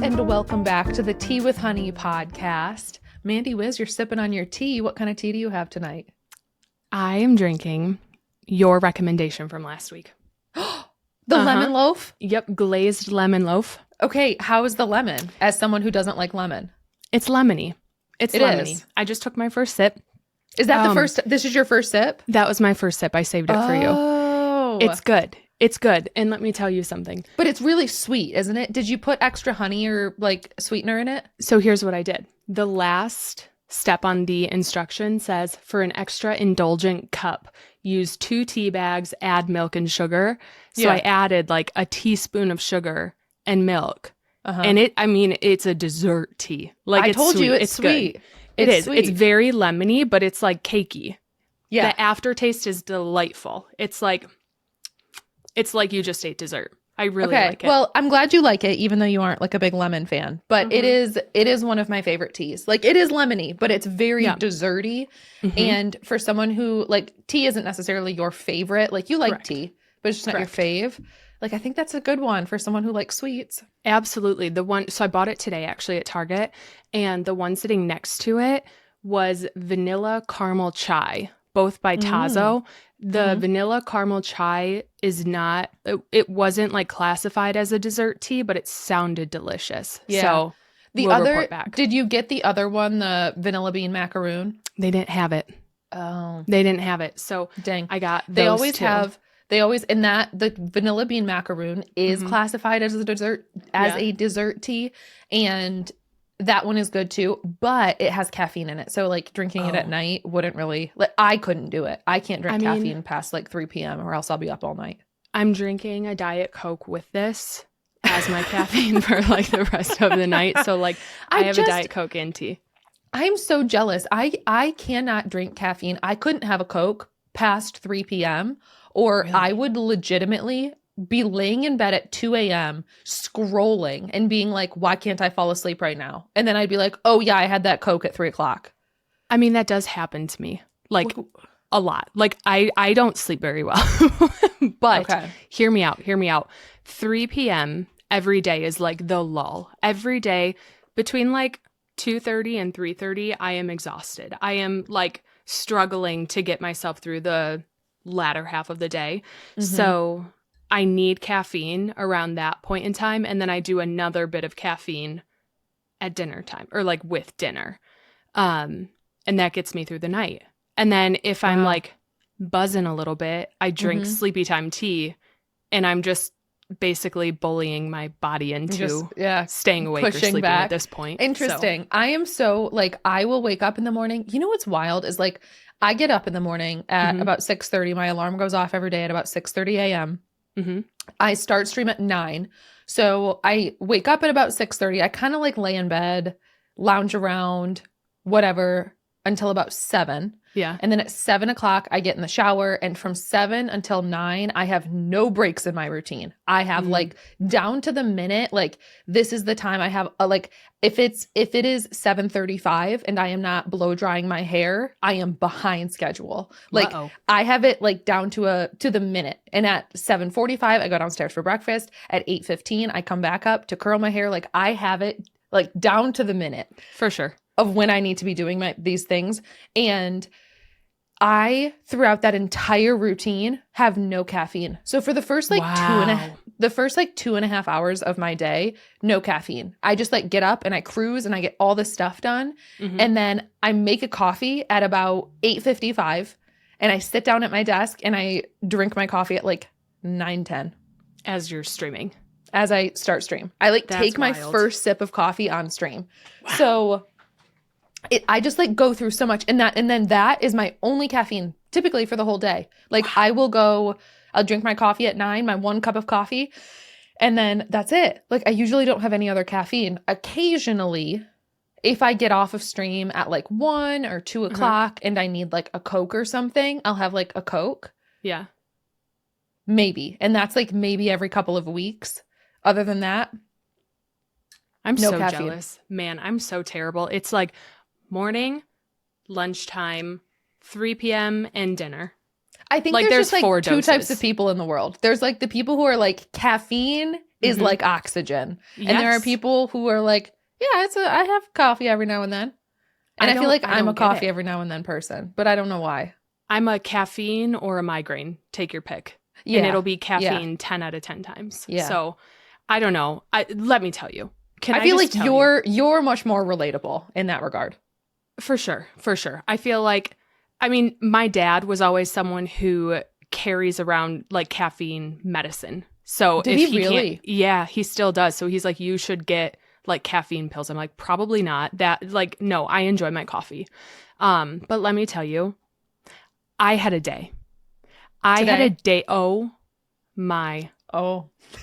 And welcome back to the Tea with Honey podcast. Mandy Wiz, you're sipping on your tea. What kind of tea do you have tonight? I am drinking your recommendation from last week. The lemon loaf? Yep, glazed lemon loaf. Okay, how is the lemon as someone who doesn't like lemon? It's lemony. It's lemony. Is. I just took my first sip. Is that the first? This is your first sip? That was my first sip. I saved it for you. Oh. It's good. It's good. And let me tell you something. But it's really sweet, isn't it? Did you put extra honey or like sweetener in it? So here's what I did. The last step on the instruction says, for an extra indulgent cup, use 2 tea bags, add milk and sugar. So I added like a teaspoon of sugar and milk. And it's a dessert tea. Like I told you it's sweet. Good. It is. Sweet. It's very lemony, but it's like cakey. Yeah. The aftertaste is delightful. It's like you just ate dessert. I really like it. Well, I'm glad you like it, even though you aren't like a big lemon fan. But it is one of my favorite teas. Like it is lemony, but it's very desserty. And for someone who like tea isn't necessarily your favorite, like you like tea, but it's just not your fave. Like I think that's a good one for someone who likes sweets. Absolutely. So I bought it today actually at Target, and the one sitting next to it was vanilla caramel chai, both by Tazo. The vanilla caramel chai is not, it wasn't like classified as a dessert tea, but it sounded delicious. Yeah. So we'll report back. Did you get the other one, the vanilla bean macaroon? They didn't have it. Oh. They didn't have it. So dang. I got those They always two. the vanilla bean macaroon is classified as a dessert tea, and that one is good too, but it has caffeine in it. So like drinking it at night wouldn't really, like I couldn't do it. I can't drink caffeine past like 3 p.m. or else I'll be up all night. I'm drinking a Diet Coke with this as my caffeine for like the rest of the night. So like I have a Diet Coke and tea. I'm so jealous. I cannot drink caffeine. I couldn't have a Coke past 3 p.m. or I would legitimately be laying in bed at 2 a.m. scrolling and being like, why can't I fall asleep right now? And then I'd be like, oh yeah, I had that Coke at 3 o'clock. I mean, that does happen to me like a lot. Like I don't sleep very well, but hear me out. 3 p.m. every day is like the lull. Every day between like 2:30 and 3:30, I am exhausted. I am like struggling to get myself through the latter half of the day. So I need caffeine around that point in time. And then I do another bit of caffeine at dinner time or like with dinner. And that gets me through the night. And then if I'm like buzzing a little bit, I drink sleepy time tea, and I'm just basically bullying my body into staying awake or sleeping back at this point. Interesting. So. I am so like, I will wake up in the morning. You know what's wild is like, I get up in the morning at about 6:30. My alarm goes off every day at about 6:30 a.m. I start stream at 9. So I wake up at about 6:30. I kind of like lay in bed, lounge around, whatever, until about 7. Yeah. And then at 7 o'clock, I get in the shower. And from 7 until 9, I have no breaks in my routine. I have like down to the minute, like this is the time I have like, if it is 7:35 and I am not blow drying my hair, I am behind schedule. Like I have it like down to the minute. And at 7:45, I go downstairs for breakfast. At 8:15, I come back up to curl my hair. Like I have it like down to the minute. For sure. Of when I need to be doing these things. And I, throughout that entire routine, have no caffeine. So for the first like 2.5 hours of my day, no caffeine. I just like get up and I cruise and I get all this stuff done. And then I make a coffee at about 8:55 and I sit down at my desk and I drink my coffee at like 9:10. As you're streaming. As I start stream. I like take my first sip of coffee on stream. Wow. So I just like go through so much, and then that is my only caffeine typically for the whole day. Like I'll drink my coffee at 9, my 1 cup of coffee, and then that's it. Like I usually don't have any other caffeine. Occasionally, if I get off of stream at like 1 or 2 o'clock and I need like a Coke or something, I'll have like a Coke. Yeah. Maybe. And that's like maybe every couple of weeks. Other than that, I'm so jealous. Man, I'm so terrible. It's like morning, lunchtime, 3 p.m., and dinner. I think like, there's just like 2 types of people in the world. There's like the people who are like caffeine is like oxygen. Yes. And there are people who are like, yeah, I have coffee every now and then. And I feel like I'm a coffee every now and then person, but I don't know why. I'm a caffeine or a migraine. Take your pick. Yeah. And it'll be caffeine 10 out of 10 times. Yeah. So I don't know. Let me tell you. I feel like you're much more relatable in that regard. For sure. For sure. I feel like, I mean, my dad was always someone who carries around like caffeine medicine. So Did he really? Yeah, he still does. So he's like, you should get like caffeine pills. I'm like, probably not. That like, no, I enjoy my coffee. But let me tell you, I had a day. Oh my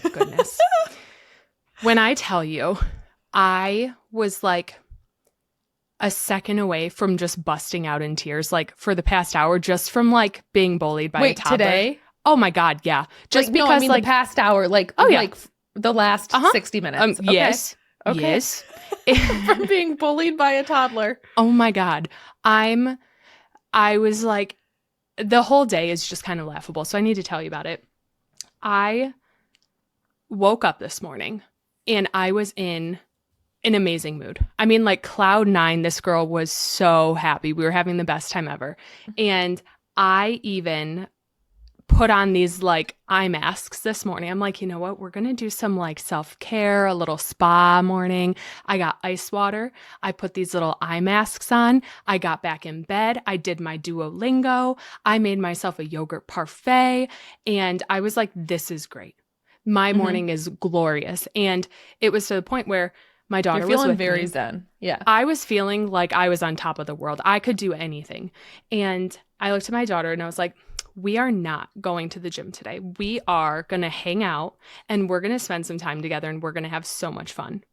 goodness. When I tell you, I was like a second away from just busting out in tears, like for the past hour, just from like being bullied by a toddler. Today? Oh my God, yeah. Just like, because, no, I mean like the past hour, like, like the last 60 minutes. Okay. Yes. Okay. Yes. From being bullied by a toddler. Oh my God. I was like, the whole day is just kind of laughable. So I need to tell you about it. I woke up this morning and I was in an amazing mood. I mean, like cloud nine, this girl was so happy. We were having the best time ever. And I even put on these like eye masks this morning. I'm like, you know what? We're going to do some like self-care, a little spa morning. I got ice water. I put these little eye masks on. I got back in bed. I did my Duolingo. I made myself a yogurt parfait. And I was like, this is great. My morning is glorious. And it was to the point where my daughter was with very me. zen. Yeah. I was feeling like I was on top of the world. I could do anything. And I looked at my daughter and I was like, we are not going to the gym today. We are going to hang out and we're going to spend some time together and we're going to have so much fun.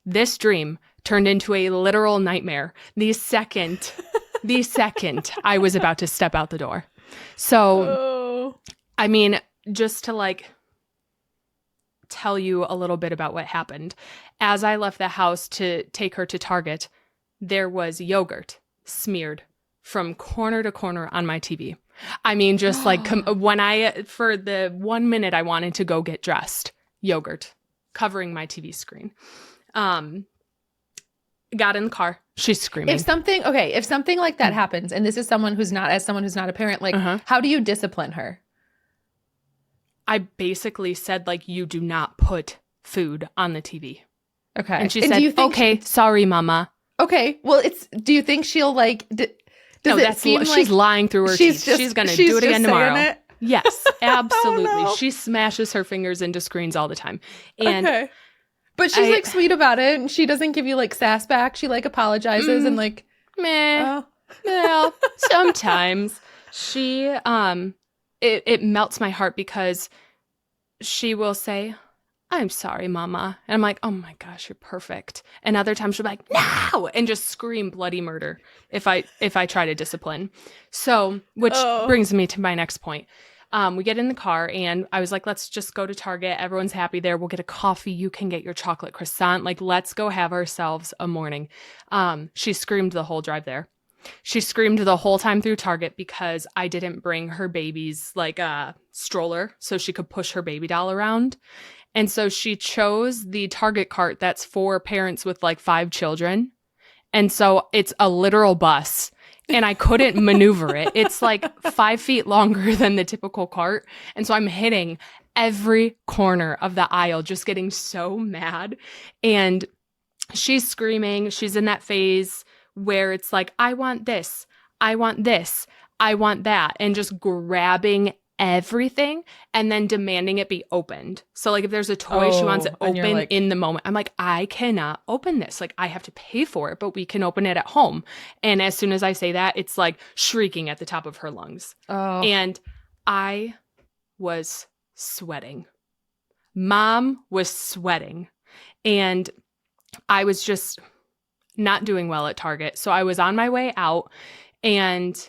This dream turned into a literal nightmare the second I was about to step out the door. So, I mean, just to like tell you a little bit about what happened. As I left the house to take her to Target, there was yogurt smeared from corner to corner on my TV. I mean, just like when for the 1 minute I wanted to go get dressed, yogurt covering my TV screen. Got in the car. She's screaming. If something like that happens, and this is someone who's not a parent, like how do you discipline her? I basically said, like, you do not put food on the TV. Okay. And she said, okay, sorry, mama. Okay. Well, do you think she'll like, she's lying through her teeth. She's going to do it again tomorrow. Yes, absolutely. Oh, no. She smashes her fingers into screens all the time. And but she's like sweet about it. And she doesn't give you like sass back. She like apologizes and like, meh. Well, sometimes she, it melts my heart because she will say, I'm sorry, mama. And I'm like, oh my gosh, you're perfect. And other times she'll be like, no, and just scream bloody murder if I try to discipline. So, which brings me to my next point. We get in the car and I was like, let's just go to Target. Everyone's happy there. We'll get a coffee. You can get your chocolate croissant. Like, let's go have ourselves a morning. She screamed the whole drive there. She screamed the whole time through Target because I didn't bring her baby's like stroller so she could push her baby doll around. And so she chose the Target cart that's for parents with like 5 children. And so it's a literal bus and I couldn't maneuver it. It's like 5 feet longer than the typical cart. And so I'm hitting every corner of the aisle, just getting so mad. And she's screaming. She's in that phase where it's like, I want this, I want this, I want that, and just grabbing everything and then demanding it be opened. So like if there's a toy she wants it open like, in the moment, I'm like, I cannot open this. Like I have to pay for it, but we can open it at home. And as soon as I say that, it's like shrieking at the top of her lungs. And I was sweating. Mom was sweating. And I was just not doing well at Target. So I was on my way out and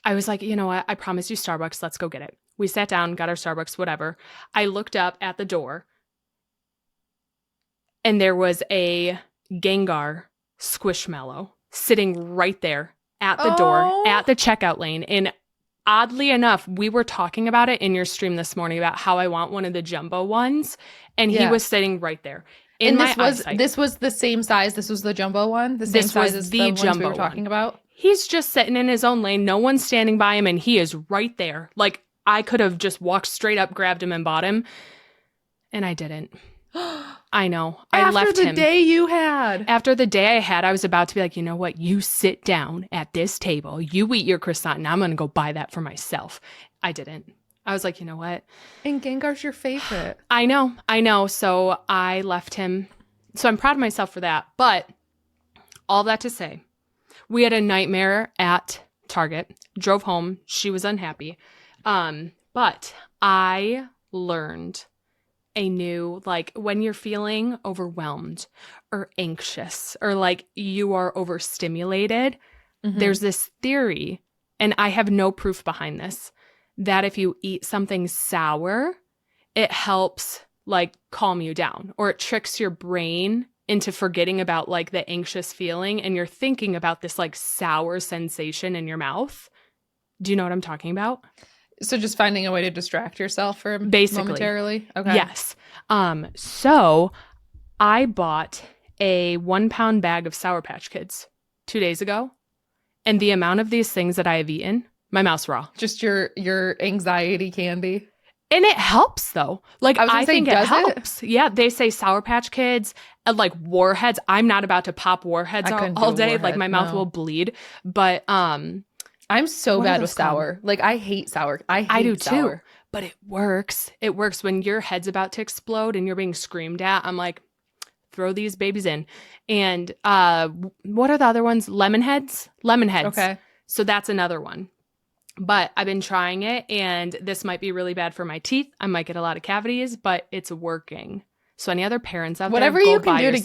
I was like, you know what? I promised you Starbucks. Let's go get it. We sat down, got our Starbucks, whatever. I looked up at the door and there was a Gengar Squishmallow sitting right there at the door, at the checkout lane. And oddly enough, we were talking about it in your stream this morning about how I want one of the jumbo ones. And he was sitting right there. And this was the same size. This was the jumbo one. The same size as the ones we were talking about. He's just sitting in his own lane. No one's standing by him, and he is right there. Like, I could have just walked straight up, grabbed him, and bought him, and I didn't. I know. I left him. After the day you had. After the day I had, I was about to be like, you know what? You sit down at this table. You eat your croissant, and I'm going to go buy that for myself. I didn't. I was like, you know what? And Gengar's your favorite. I know. So I left him. So I'm proud of myself for that. But all that to say, we had a nightmare at Target. Drove home. She was unhappy. But I learned a new, like, when you're feeling overwhelmed or anxious or like you are overstimulated, there's this theory, and I have no proof behind this, that if you eat something sour, it helps like calm you down, or it tricks your brain into forgetting about like the anxious feeling, and you're thinking about this like sour sensation in your mouth. Do you know what I'm talking about? So just finding a way to distract yourself for basically momentarily? Okay. Yes. So I bought a 1-pound bag of Sour Patch Kids 2 days ago, and the amount of these things that I have eaten, my mouth's raw. Just your anxiety candy. And it helps though. Like, I think it helps. It? Yeah, they say Sour Patch Kids, like Warheads. I'm not about to pop Warheads all day. Like, my mouth will bleed. But I'm so bad with sour. Like, I hate sour. I do sour. Too. But it works. It works when your head's about to explode and you're being screamed at. I'm like, throw these babies in. And what are the other ones? Lemon heads. Okay. So that's another one. But I've been trying it, and this might be really bad for my teeth. I might get a lot of cavities, but it's working. So any other parents out there, whatever you can do to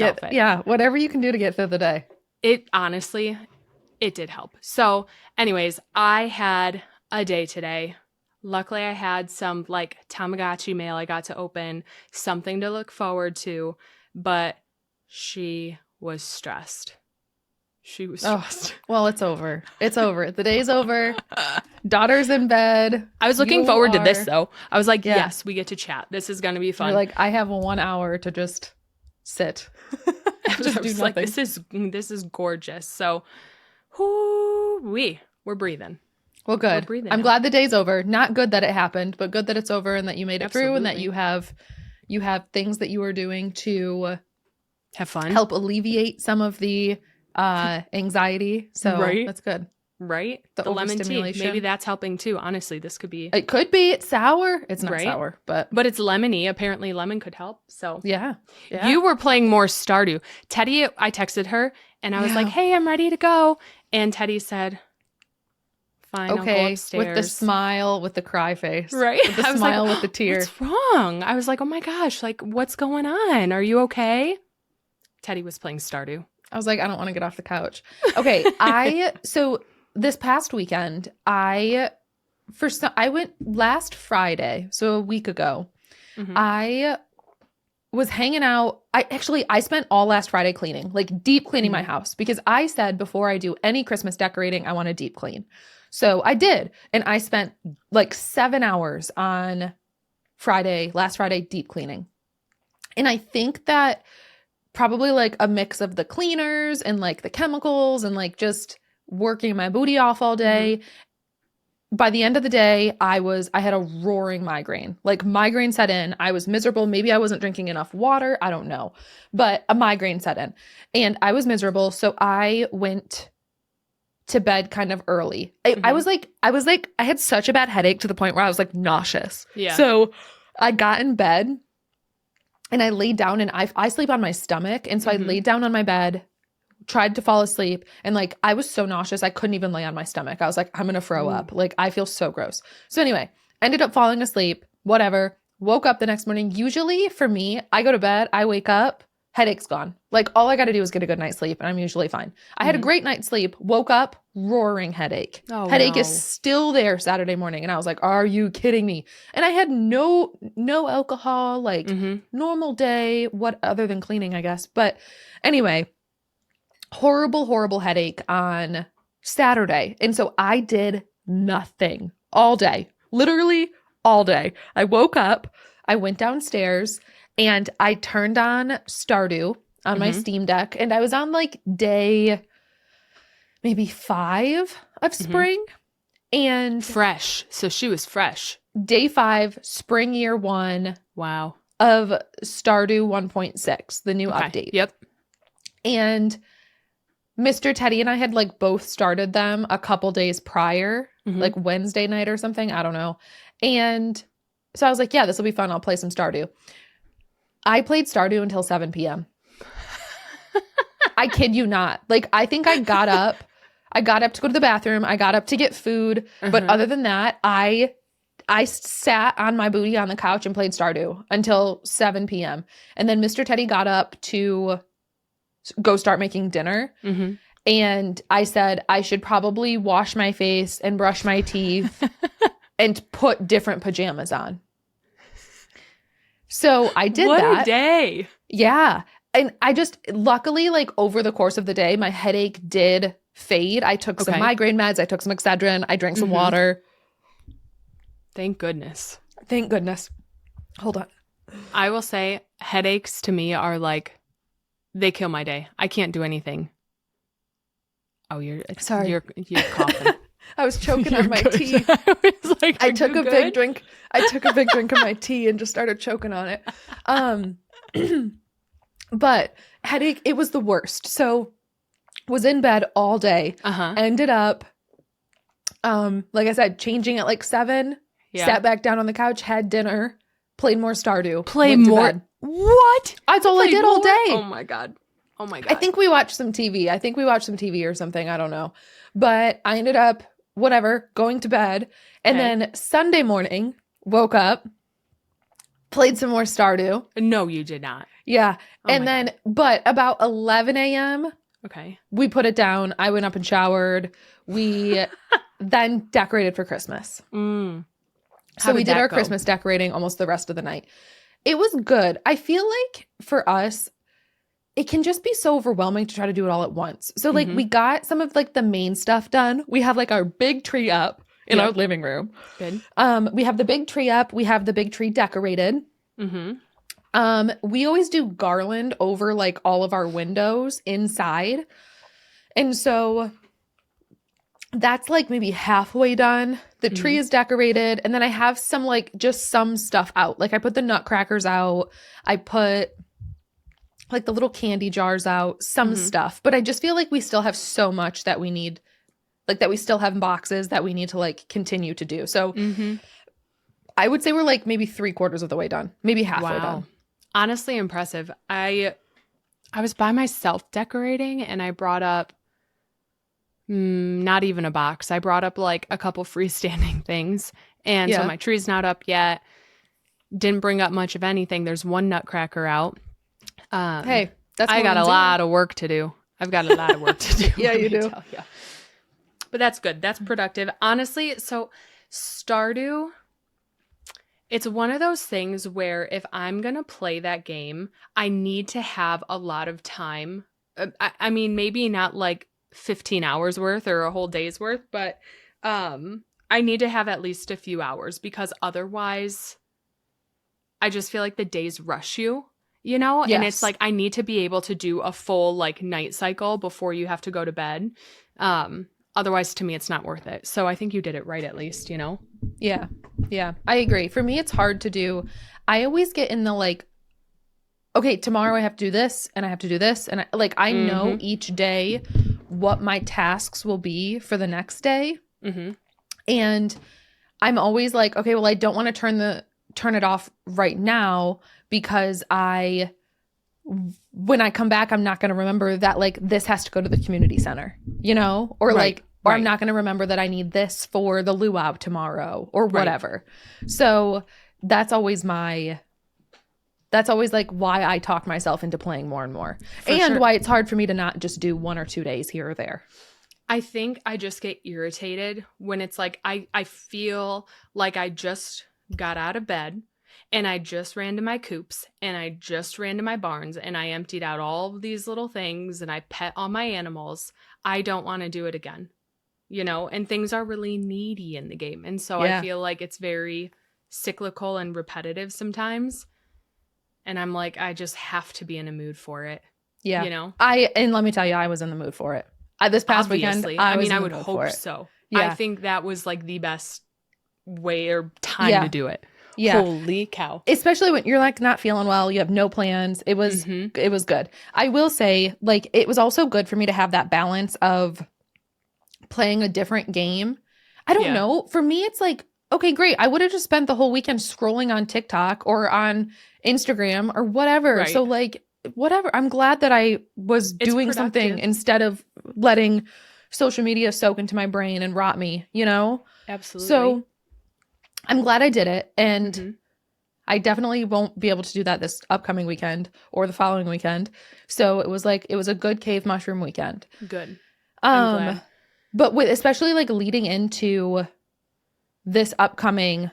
get through the day. It honestly, it did help. So anyways, I had a day today. Luckily, I had some like Tamagotchi mail I got to open, something to look forward to, but she was stressed. She was stressed. Well, it's over. It's over. The day's over. Daughter's in bed. I was looking forward to this, though. I was like, yes, we get to chat. This is going to be fun. You're like, I have 1 hour to just sit. Just do nothing. Like, this is gorgeous. So, we're breathing. Well, good. I'm glad the day's over. Not good that it happened, but good that it's over and that you made it through, and that you have things that you are doing to have fun, help alleviate some of the anxiety. So that's good. Right? The lemon tea. Maybe that's helping too. Honestly, this could be. It could be. It's sour. It's not sour, but it's lemony. Apparently lemon could help. So yeah. You were playing more Stardew. Teddy, I texted her and I was like, hey, I'm ready to go. And Teddy said, fine, I'll go upstairs. With the smile, with the cry face. Right? With the smile, with the tear. What's wrong? I was like, oh my gosh, like, what's going on? Are you okay? Teddy was playing Stardew. I was like, I don't want to get off the couch. Okay. So this past weekend, I went last Friday, so a week ago. I was hanging out. I spent all last Friday cleaning, like deep cleaning my house, because I said before I do any Christmas decorating, I want to deep clean. So I did. And I spent like 7 hours on last Friday, deep cleaning. And I think that probably like a mix of the cleaners and like the chemicals and like just working my booty off all day. By the end of the day, I had a roaring migraine. Like, migraine set in. I was miserable. Maybe I wasn't drinking enough water. I don't know. But a migraine set in. And I was miserable. So I went to bed kind of early. I was like, I had such a bad headache to the point where I was like nauseous. Yeah. So I got in bed and I laid down, and I sleep on my stomach. And so I laid down on my bed, tried to fall asleep, and like I was so nauseous I couldn't even lay on my stomach. I was like, I'm gonna throw up. Like, I feel so gross. So anyway, ended up falling asleep, whatever. Woke up the next morning. Usually for me, I go to bed, I wake up, headache's gone. Like, all I gotta do is get a good night's sleep and I'm usually fine. I had a great night's sleep, woke up, roaring headache. Headache is still there Saturday morning. And I was like, are you kidding me? And I had no alcohol, like normal day, what other than cleaning, I guess. But anyway, horrible headache on Saturday. And so I did nothing all day, literally all day. I woke up, I went downstairs, and I turned on Stardew on my Steam Deck, and I was on like day maybe 5 of spring. And fresh. So she was fresh. Day 5, spring year 1. Wow. Of Stardew 1.6, the new update. Yep. And Mr. Teddy and I had like both started them a couple days prior, like Wednesday night or something. I don't know. And so I was like, yeah, this will be fun. I'll play some Stardew. I played Stardew until 7 p.m. I kid you not. Like, I think I got up to go to the bathroom. I got up to get food. But other than that, I sat on my booty on the couch and played Stardew until 7 p.m. And then Mr. Teddy got up to go start making dinner. And I said I should probably wash my face and brush my teeth and put different pajamas on. So I did that. What a day. Yeah. And I just, luckily, like over the course of the day, my headache did fade. I took some migraine meds. I took some Excedrin. I drank some water. Thank goodness. Thank goodness. Hold on. I will say headaches to me are like, they kill my day. I can't do anything. Oh, sorry. You're coughing. I was choking on my tea. I took a big drink. I took a big drink of my tea and just started choking on it. But headache, it was the worst. So was in bed all day. Ended up, like I said, changing at like 7. Sat back down on the couch, had dinner, played more Stardew. Played more. What? That's all I did all day. Oh my God. I think we watched some TV. Or something. I don't know. But I ended up, whatever, going to bed. And then Sunday morning, woke up, played some more Stardew. No, you did not. Yeah. And then, but about 11 a.m., we put it down. I went up and showered. We then decorated for Christmas. So we did our Christmas decorating almost the rest of the night. It was good. I feel like for us, it can just be so overwhelming to try to do it all at once. So like we got some of like the main stuff done. We have like our big tree up in our living room. Good. We have the big tree up. We have the big tree decorated. We always do garland over like all of our windows inside. And so that's like maybe halfway done. The tree is decorated. And then I have some like just some stuff out. Like I put the nutcrackers out. I put like the little candy jars out, some stuff. But I just feel like we still have so much that we need, like that we still have boxes that we need to like continue to do. So I would say we're like maybe 3/4 of the way done, maybe halfway done. Honestly impressive. I was by myself decorating and I brought up not even a box. I brought up like a couple freestanding things. And so my tree's not up yet. Didn't bring up much of anything. There's one nutcracker out. Hey, that's I got a lot of work to do. I've got a lot of work to do. Yeah, you do. But that's good. That's productive. Honestly, so Stardew, it's one of those things where if I'm going to play that game, I need to have a lot of time. I mean, maybe not like 15 hours worth or a whole day's worth, but I need to have at least a few hours because otherwise I just feel like the days rush you. You know, and it's like I need to be able to do a full like night cycle before you have to go to bed. Otherwise, to me, it's not worth it. So I think you did it right, at least, you know? Yeah. Yeah. I agree. For me, it's hard to do. I always get in the like, okay, tomorrow I have to do this and I have to do this. And I know each day what my tasks will be for the next day. And I'm always like, okay, well, I don't want to turn it off right now because when I come back, I'm not going to remember that like this has to go to the community center, you know, or I'm not going to remember that I need this for the luau tomorrow or whatever. So that's always like why I talk myself into playing more and more why it's hard for me to not just do 1 or 2 days here or there. I think I just get irritated when it's like, I feel like I just got out of bed and I just ran to my coops and I just ran to my barns and I emptied out all of these little things and I pet all my animals. I don't want to do it again. you know, and things are really needy in the game. And so I feel like it's very cyclical and repetitive sometimes. And I'm like, I just have to be in a mood for it. Yeah. You know? And let me tell you, I was in the mood for it. This past weekend, I would hope so. Yeah. I think that was like the best way or time to do it. Yeah. Holy cow. Especially when you're like not feeling well, you have no plans. It was good. I will say, like, it was also good for me to have that balance of playing a different game. I don't know. For me, it's like, okay, great. I would have just spent the whole weekend scrolling on TikTok or on Instagram or whatever. Right. So like, whatever. I'm glad that I was doing something instead of letting social media soak into my brain and rot me, you know? Absolutely. So I'm glad I did it. And I definitely won't be able to do that this upcoming weekend or the following weekend. So it was a good cave mushroom weekend. Good. I'm glad. But especially like leading into this upcoming,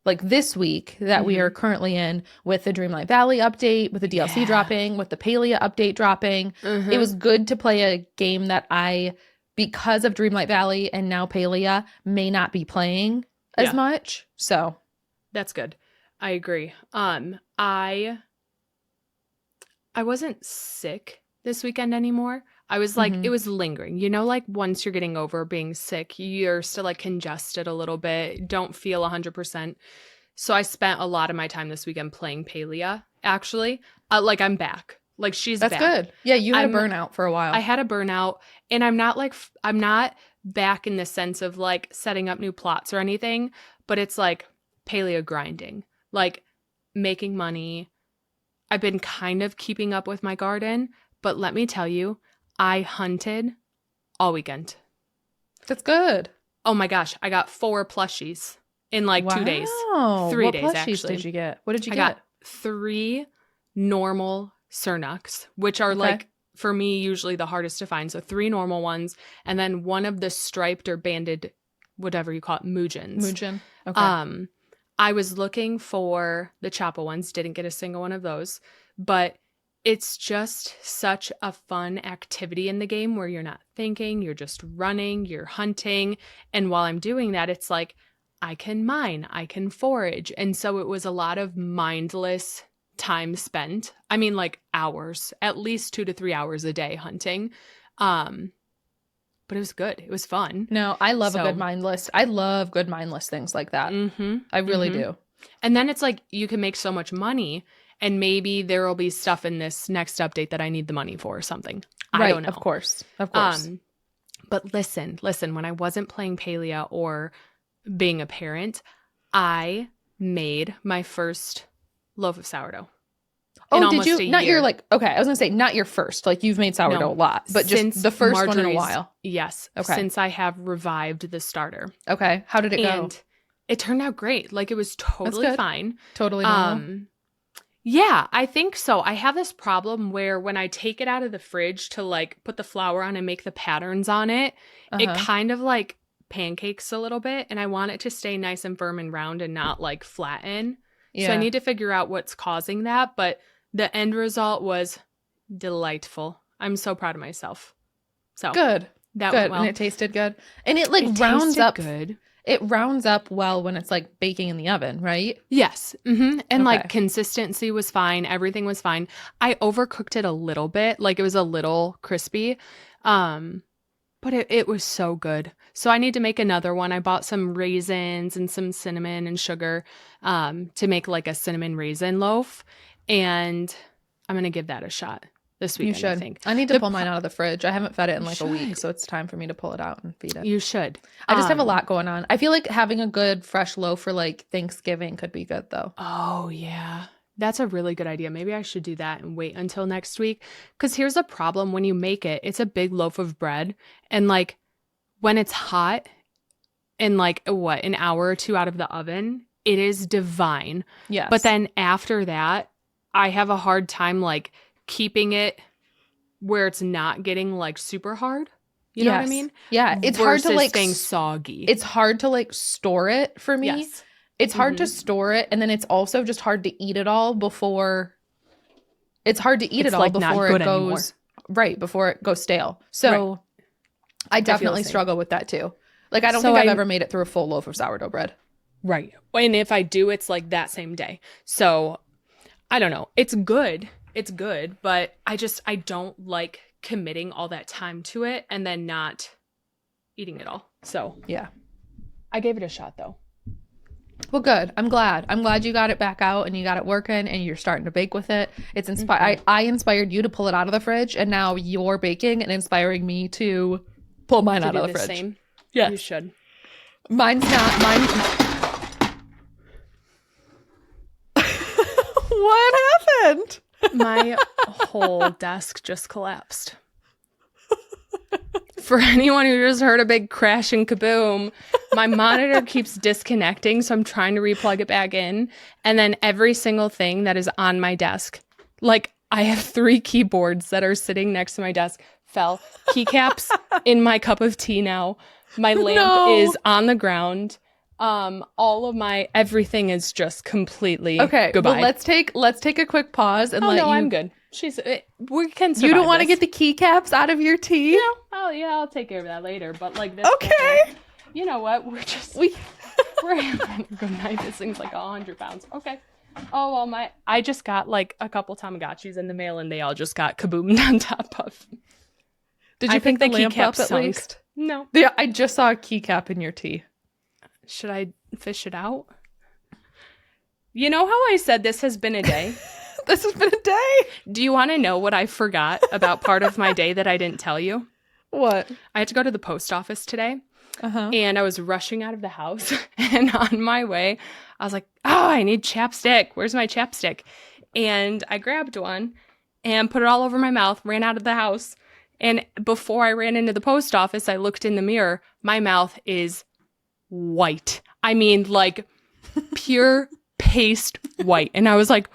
like this week that we are currently in with the Dreamlight Valley update, with the DLC dropping, with the Palia update dropping, it was good to play a game that I, because of Dreamlight Valley and now Palia, may not be playing as much. So that's good. I agree. I wasn't sick this weekend anymore. I was like, it was lingering, you know, like once you're getting over being sick, you're still like congested a little bit, don't feel 100%. So I spent a lot of my time this weekend playing Palia, actually. Like I'm back. Like she's back. That's good. Yeah, you had a burnout for a while. I had a burnout, and I'm not back in the sense of like setting up new plots or anything, but it's like Palia grinding, like making money. I've been kind of keeping up with my garden, but let me tell you, I hunted all weekend. That's good. Oh my gosh. I got 4 plushies in like 2 days. 3 days, actually. What did you get? What did you get? I got 3 normal Cernucks, which are like, for me, usually the hardest to find. So 3 normal ones. And then one of the striped or banded, whatever you call it, Muujins. Muujin. Okay. I was looking for the Chappa ones. Didn't get a single one of those. But it's just such a fun activity in the game where you're not thinking, you're just running, you're hunting. And while I'm doing that, it's like, I can mine, I can forage. And so it was a lot of mindless time spent. I mean, like hours, at least 2 to 3 hours a day hunting. But it was good. It was fun. No, I love a good mindless. I love good mindless things like that. I really do. And then it's like, you can make so much money. And maybe there will be stuff in this next update that I need the money for or something. I don't know. Of course. But listen, when I wasn't playing Palia or being a parent, I made my first loaf of sourdough. Oh, did you? Not your like, okay, I was going to say not your first. Like you've made sourdough a lot, but just the first one in a while. Yes. Okay. Since I have revived the starter. Okay. How did it go? And it turned out great. Like it was totally fine. Totally normal. Yeah, I think so. I have this problem where when I take it out of the fridge to like put the flour on and make the patterns on it, it kind of like pancakes a little bit, and I want it to stay nice and firm and round and not like flatten. Yeah. So I need to figure out what's causing that, but the end result was delightful. I'm so proud of myself. So good. That good. Went well. And it tasted good. And it like rounds up good. It rounds up well when it's like baking in the oven, right? Yes. And like consistency was fine. Everything was fine. I overcooked it a little bit. Like it was a little crispy. But it was so good. So I need to make another one. I bought some raisins and some cinnamon and sugar to make like a cinnamon raisin loaf. And I'm going to give that a shot this weekend, you should. I think. I need to pull mine out of the fridge. I haven't fed it in like a week, so it's time for me to pull it out and feed it. You should. I just have a lot going on. I feel like having a good fresh loaf for like Thanksgiving could be good though. Oh, yeah. That's a really good idea. Maybe I should do that and wait until next week. Because here's a problem when you make it. It's a big loaf of bread. And like when it's hot and like an hour or 2 out of the oven, it is divine. Yes. But then after that, I have a hard time like keeping it where it's not getting like super hard. You know what I mean? Yeah. It's hard to like staying soggy. It's hard to like store it for me. Yes. It's hard to store it, and then it's also just hard to eat it all before. It's hard to eat it all before it goes before it goes stale. So I definitely struggle with that too. Like, I don't think I've ever made it through a full loaf of sourdough bread. Right. And if I do, it's like that same day. So I don't know. It's good. It's good. But I don't like committing all that time to it and then not eating it all. So yeah, I gave it a shot though. Well, good. I'm glad you got it back out and you got it working and you're starting to bake with it. It's inspired. I inspired you to pull it out of the fridge, and now you're baking and inspiring me to pull mine out of the fridge. Same. Yeah, you should. Mine's not. Mine. What happened? My whole desk just collapsed. For anyone who just heard a big crash and kaboom, my monitor keeps disconnecting, so I'm trying to replug it back in. And then every single thing that is on my desk, like I have 3 keyboards that are sitting next to my desk, fell. Keycaps in my cup of tea now. My lamp is on the ground. All of my everything is just completely goodbye. Well, let's take a quick pause and I'm good. We can survive. You don't want to get the keycaps out of your tea? Yeah. I'll take care of that later. But like this. Okay. You know what? We're having a good night. This thing's like 100 pounds. Okay. Oh well, I just got like a couple Tamagotchis in the mail, and they all just got kaboomed on top of. Did you pick the lamp up at least? No. Yeah, I just saw a keycap in your tea. Should I fish it out? You know how I said this has been a day? This has been a day. Do you want to know what I forgot about part of my day that I didn't tell you? What? I had to go to the post office today. And I was rushing out of the house. And on my way, I was like, oh, I need chapstick. Where's my chapstick? And I grabbed one and put it all over my mouth, ran out of the house. And before I ran into the post office, I looked in the mirror. My mouth is white. I mean, like pure paste white. And I was like,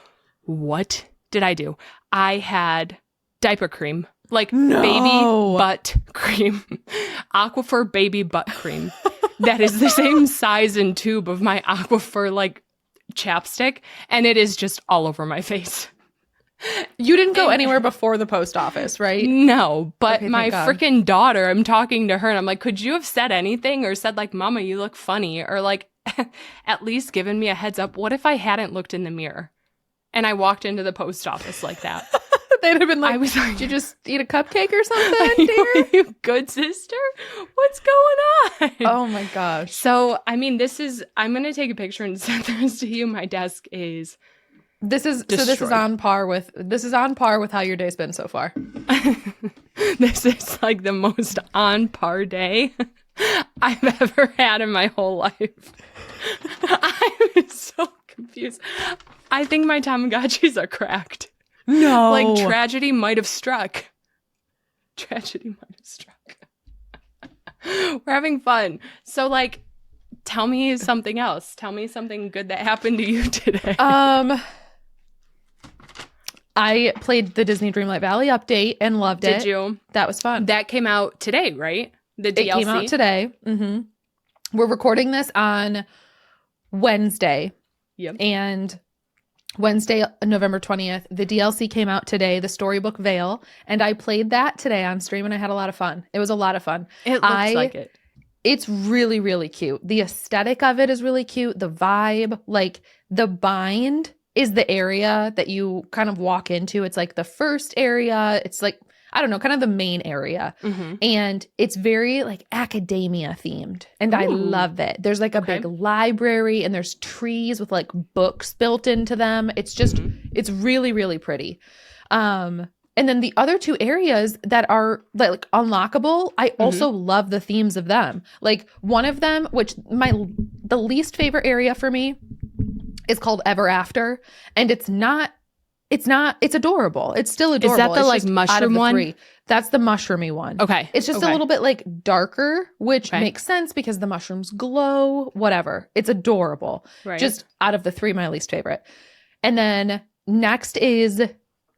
what did I do? I had diaper cream, like baby butt cream, Aquaphor baby butt cream. That is the same size and tube of my Aquaphor like chapstick. And it is just all over my face. You didn't go anywhere before the post office, right? No, but my freaking daughter, I'm talking to her and I'm like, could you have said anything or said like, Mama, you look funny, or like at least given me a heads up? What if I hadn't looked in the mirror and I walked into the post office like that? They'd have been like, did you just eat a cupcake or something, dear? Are you good, sister? What's going on? Oh my gosh. So, I mean, I'm going to take a picture and send this to you. My desk is This is on par with how your day's been so far. This is like the most on par day I've ever had in my whole life. I'm so confused. I think my Tamagotchis are cracked. No. Like tragedy might have struck. Tragedy might have struck. We're having fun. So like, tell me something else. Tell me something good that happened to you today. I played the Disney Dreamlight Valley update and loved it. Did you? That was fun. That came out today, right? The DLC? It came out today. Mm-hmm. We're recording this on Wednesday. Yep. And Wednesday, November 20th, the DLC came out today, the Storybook Vale, and I played that today on stream and I had a lot of fun. It was a lot of fun. It looks like it. It's really, really cute. The aesthetic of it is really cute. The vibe, like the bind is the area that you kind of walk into. It's like the first area. It's like, I don't know, kind of the main area. Mm-hmm. And it's very like academia themed. And I love it. There's like a big library and there's trees with like books built into them. It's just, it's really, really pretty. And then the other 2 areas that are like unlockable, I also love the themes of them. Like one of them, which the least favorite area for me is called Ever After. And it's adorable. It's still adorable. Is that the like mushroom one? 3. That's the mushroomy one. Okay. It's just a little bit like darker, which makes sense because the mushrooms glow, whatever. It's adorable. Right. Just out of the 3, my least favorite. And then next is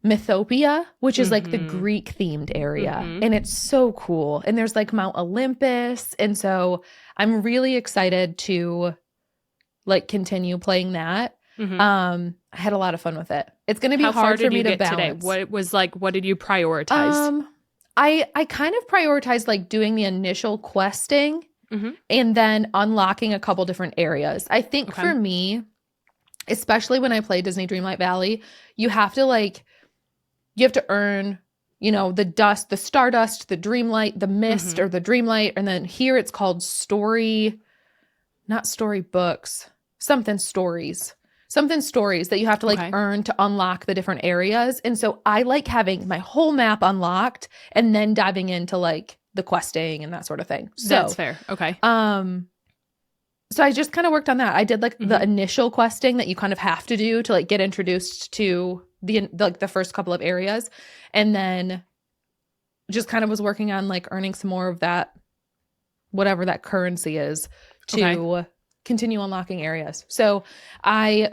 Mythopia, which is like the Greek themed area. And it's so cool. And there's like Mount Olympus. And so I'm really excited to like continue playing that. I had a lot of fun with it. It's going to be hard for me to balance. Today? What did you prioritize? I kind of prioritize like doing the initial questing and then unlocking a couple different areas. I think for me, especially when I play Disney Dreamlight Valley, you have to earn, you know, the dust, the stardust, the dreamlight, the mist, or the dreamlight. And then here it's called not storybooks, something stories that you have to like earn to unlock the different areas. And so I like having my whole map unlocked and then diving into like the questing and that sort of thing. So that's fair. Okay. So I just kind of worked on that. I did like the initial questing that you kind of have to do to like get introduced to the first couple of areas, and then just kind of was working on like earning some more of that, whatever that currency is, to continue unlocking areas. So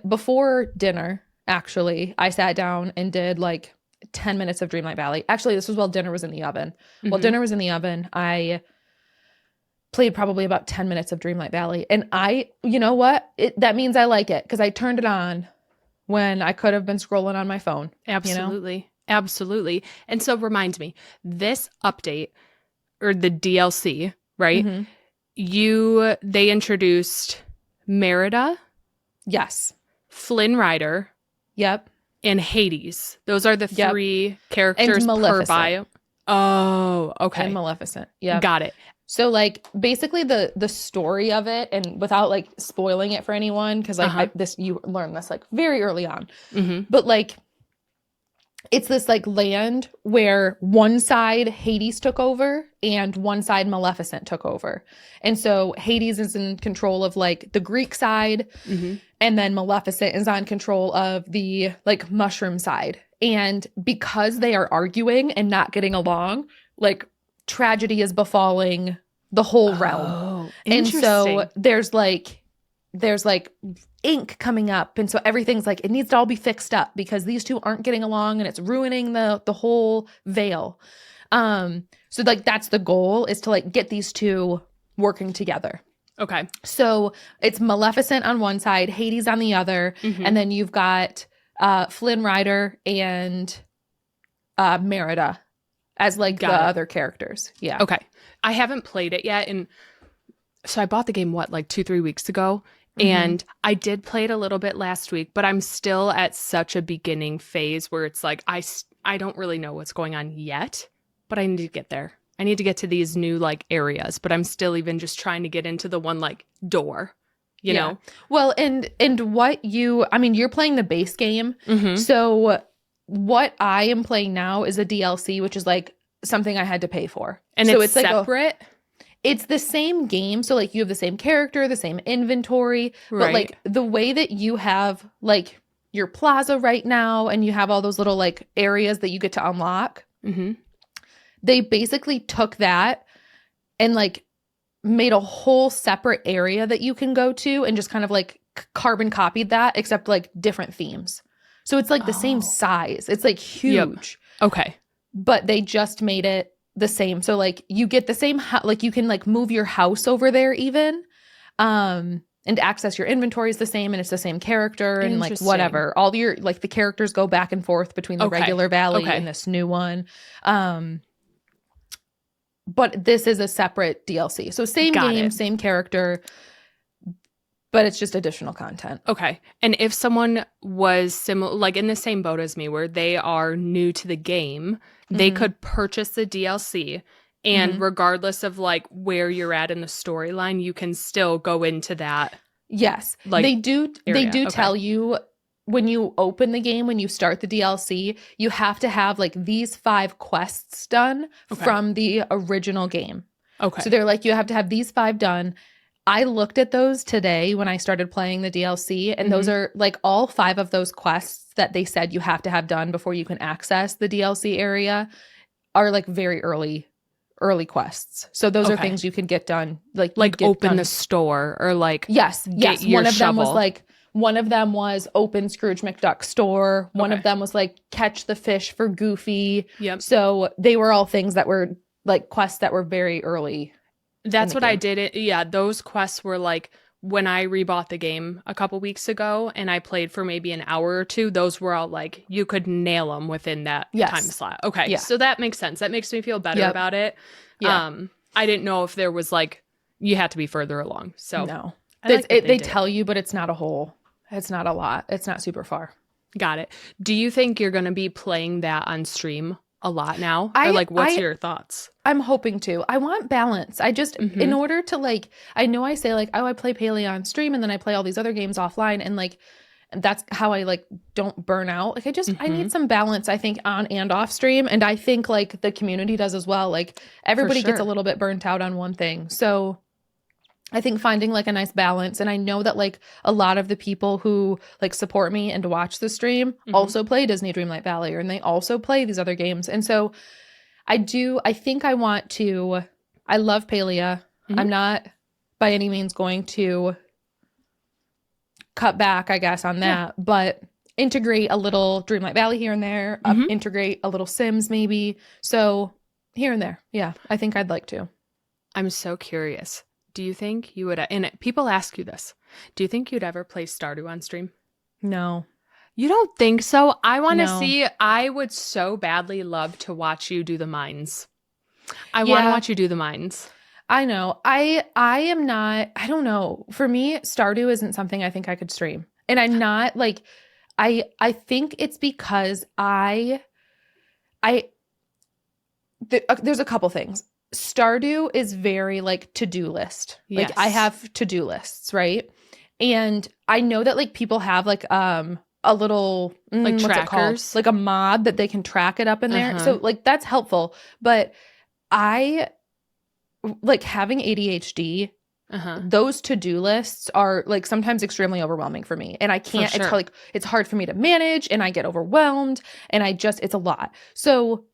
before dinner, actually, I sat down and did like 10 minutes of Dreamlight Valley. Actually, this was while dinner was in the oven. While dinner was in the oven, I played probably about 10 minutes of Dreamlight Valley. And you know what? That means I like it because I turned it on when I could have been scrolling on my phone. Absolutely. You know? Absolutely. And so remind me, this update or the DLC, right? They introduced Merida. Yes. Flynn Rider. Yep. And Hades. Those are the three characters per bio. Oh, okay. And Maleficent. Yeah. Got it. So like basically the story of it, and without like spoiling it for anyone, because like you learn this like very early on, but like it's this like land where one side Hades took over and one side Maleficent took over, and so Hades is in control of like the Greek side, and then Maleficent is on control of the like mushroom side, and because they are arguing and not getting along, like tragedy is befalling the whole realm. And so there's like ink coming up, and so everything's like it needs to all be fixed up because these two aren't getting along and it's ruining the whole veil. So like that's the goal, is to like get these two working together. Okay. So it's Maleficent on one side, Hades on the other, and then you've got Flynn Rider and Merida as like the other characters. Yeah. Okay. I haven't played it yet. And so I bought the game, like 2-3 weeks ago. And I did play it a little bit last week, but I'm still at such a beginning phase where it's like, I don't really know what's going on yet, but I need to get there. I need to get to these new like areas, but I'm still even just trying to get into the one like door, you know? Well, and you're playing the base game. So what I am playing now is a DLC, which is like something I had to pay for. And so it's separate? It's the same game. So like you have the same character, the same inventory, but like the way that you have like your plaza right now and you have all those little like areas that you get to unlock. They basically took that and like made a whole separate area that you can go to and just kind of like carbon copied that, except like different themes. So it's like the same size. It's like huge. Okay. But they just made it the same. So like you get the same, like you can like move your house over there even, and access your inventory is the same, and it's the same character and like whatever. All your like the characters go back and forth between the regular valley and this new one. But this is a separate DLC. So same game, same character, but it's just additional content. Okay. And if someone was similar, like in the same boat as me, where they are new to the game, they could purchase the DLC, and regardless of like where you're at in the storyline, you can still go into that. Yes. Like they do tell you when you open the game, when you start the DLC, you have to have like these 5 quests done from the original game. Okay. So they're like, you have to have these 5 done. I looked at those today when I started playing the DLC, and those are like all 5 of those quests that they said you have to have done before you can access the DLC area are like very early quests. So those are things you can get done. Like open the store or like yes. One of them was like One of them was open Scrooge McDuck's store. One of them was like catch the fish for Goofy. Yep. So they were all things that were like quests that were very early. That's what I did. Yeah, those quests were like when I rebought the game a couple weeks ago and I played for maybe an hour or two, those were all like, you could nail them within that time slot. Okay. Yeah. So that makes sense. That makes me feel better about it. Yeah. I didn't know if there was like, you had to be further along. So no, they tell you, but it's not it's not a lot. It's not super far. Got it. Do you think you're going to be playing that on stream a lot now? Or like, what's your thoughts? I'm hoping to. I want balance. I just, in order to like, I know I say like, oh, I play Paleo on stream and then I play all these other games offline. And like, that's how I like don't burn out. Like I need some balance, I think, on and off stream. And I think like the community does as well. Like everybody gets a little bit burnt out on one thing. So I think finding like a nice balance. And I know that like a lot of the people who like support me and watch the stream also play Disney Dreamlight Valley, and they also play these other games. And so I think I want to, I love Palia. I'm not by any means going to cut back, I guess, on that, but integrate a little Dreamlight Valley here and there, integrate a little Sims maybe. So here and there. Yeah, I think I'd like to. I'm so curious. Do you think you would, and people ask you this, do you think you'd ever play Stardew on stream? No. You don't think so? I want to see, I would so badly love to watch you do the mines. I want to watch you do the mines. I know. I am not, I don't know. For me, Stardew isn't something I think I could stream. And I'm not like, I think it's because there's a couple things. Stardew is very like to-do list. Like I have to-do lists, right? And I know that like people have like a little like what's it called? Like a mod that they can track it up in there. So like that's helpful. But I like having ADHD. Those to-do lists are like sometimes extremely overwhelming for me. And I can't, it's hard for me to manage and I get overwhelmed and it's a lot. So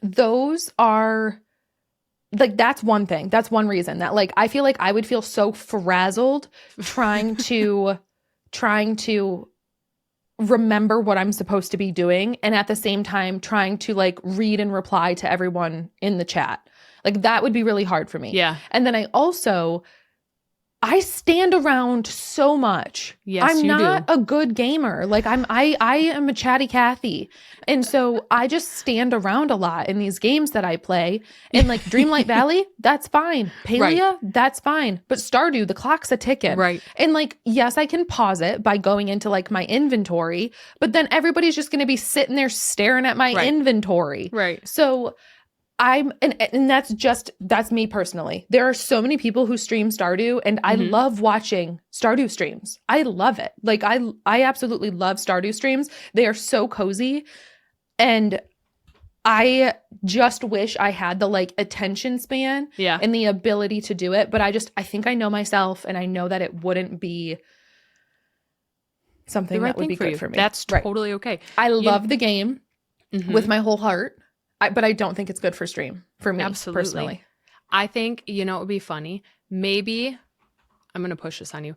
those are like, that's one thing. That's one reason that like, I feel like I would feel so frazzled trying to remember what I'm supposed to be doing. And at the same time, trying to like read and reply to everyone in the chat. Like that would be really hard for me. Yeah. And then I stand around so much. Yes, I'm not a good gamer. Like I am a chatty Cathy. And so I just stand around a lot in these games that I play. And like Dreamlight Valley, that's fine. Palia, that's fine. But Stardew, the clock's a ticking. Right. And like, yes, I can pause it by going into like my inventory, but then everybody's just going to be sitting there staring at my inventory. Right. So and that's me personally. There are so many people who stream Stardew and I love watching Stardew streams. I love it. Like I absolutely love Stardew streams. They are so cozy. And I just wish I had the like attention span and the ability to do it. But I think I know myself and I know that it wouldn't be something that would be good for me. That's totally okay. I love the game with my whole heart. But I don't think it's good for stream for me personally. I think, it would be funny. Maybe I'm going to push this on you.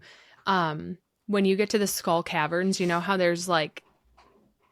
When you get to the Skull Caverns, you know how there's like,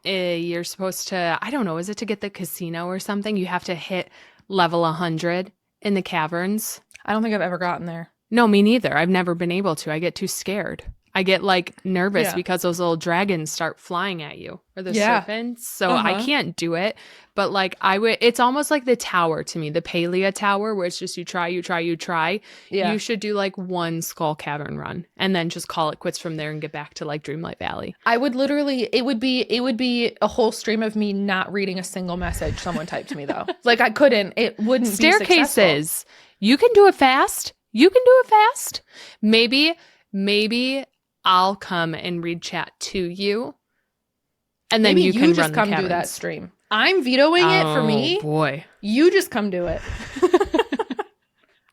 you're supposed to, I don't know, is it to get the casino or something? You have to hit level 100 in the caverns. I don't think I've ever gotten there. No, me neither. I've never been able to. I get too scared. I get like nervous because those little dragons start flying at you or the serpents. So I can't do it. But like it's almost like the tower to me, the Palia Tower, where it's just you try. Yeah. You should do like one Skull Cavern run and then just call it quits from there and get back to like Dreamlight Valley. I would literally, it would be a whole stream of me not reading a single message someone typed to me though. Like I couldn't, it wouldn't be Staircases. You can do it fast. Maybe I'll come and read chat to you. And then you can just come do that stream. I'm vetoing it for me. Oh boy. You just come do it.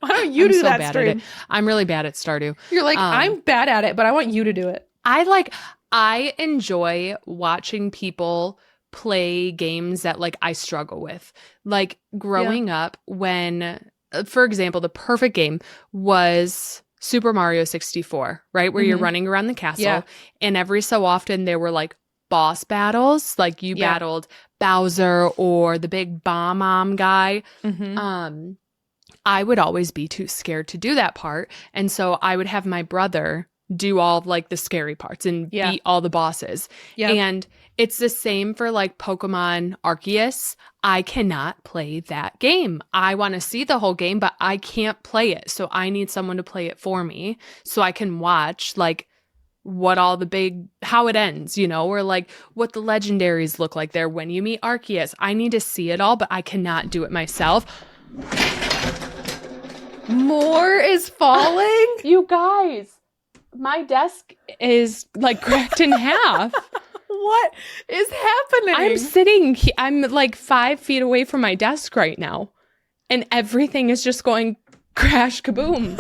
Why don't you do that stream? I'm really bad at Stardew. You're like, I'm bad at it, but I want you to do it. I enjoy watching people play games that like I struggle with. Like growing up when, for example, the perfect game was Super Mario 64, right? Where you're running around the castle and every so often there were like boss battles, like you battled Bowser or the big Bomb guy. I would always be too scared to do that part. And so I would have my brother do all of like the scary parts and beat all the bosses. Yeah. And it's the same for like Pokemon Arceus. I cannot play that game. I want to see the whole game, but I can't play it. So I need someone to play it for me so I can watch like how it ends, you know, or like what the legendaries look like there when you meet Arceus. I need to see it all, but I cannot do it myself. More is falling? You guys, my desk is like cracked in half. What is happening? I'm like 5 feet away from my desk right now, and everything is just going crash kaboom.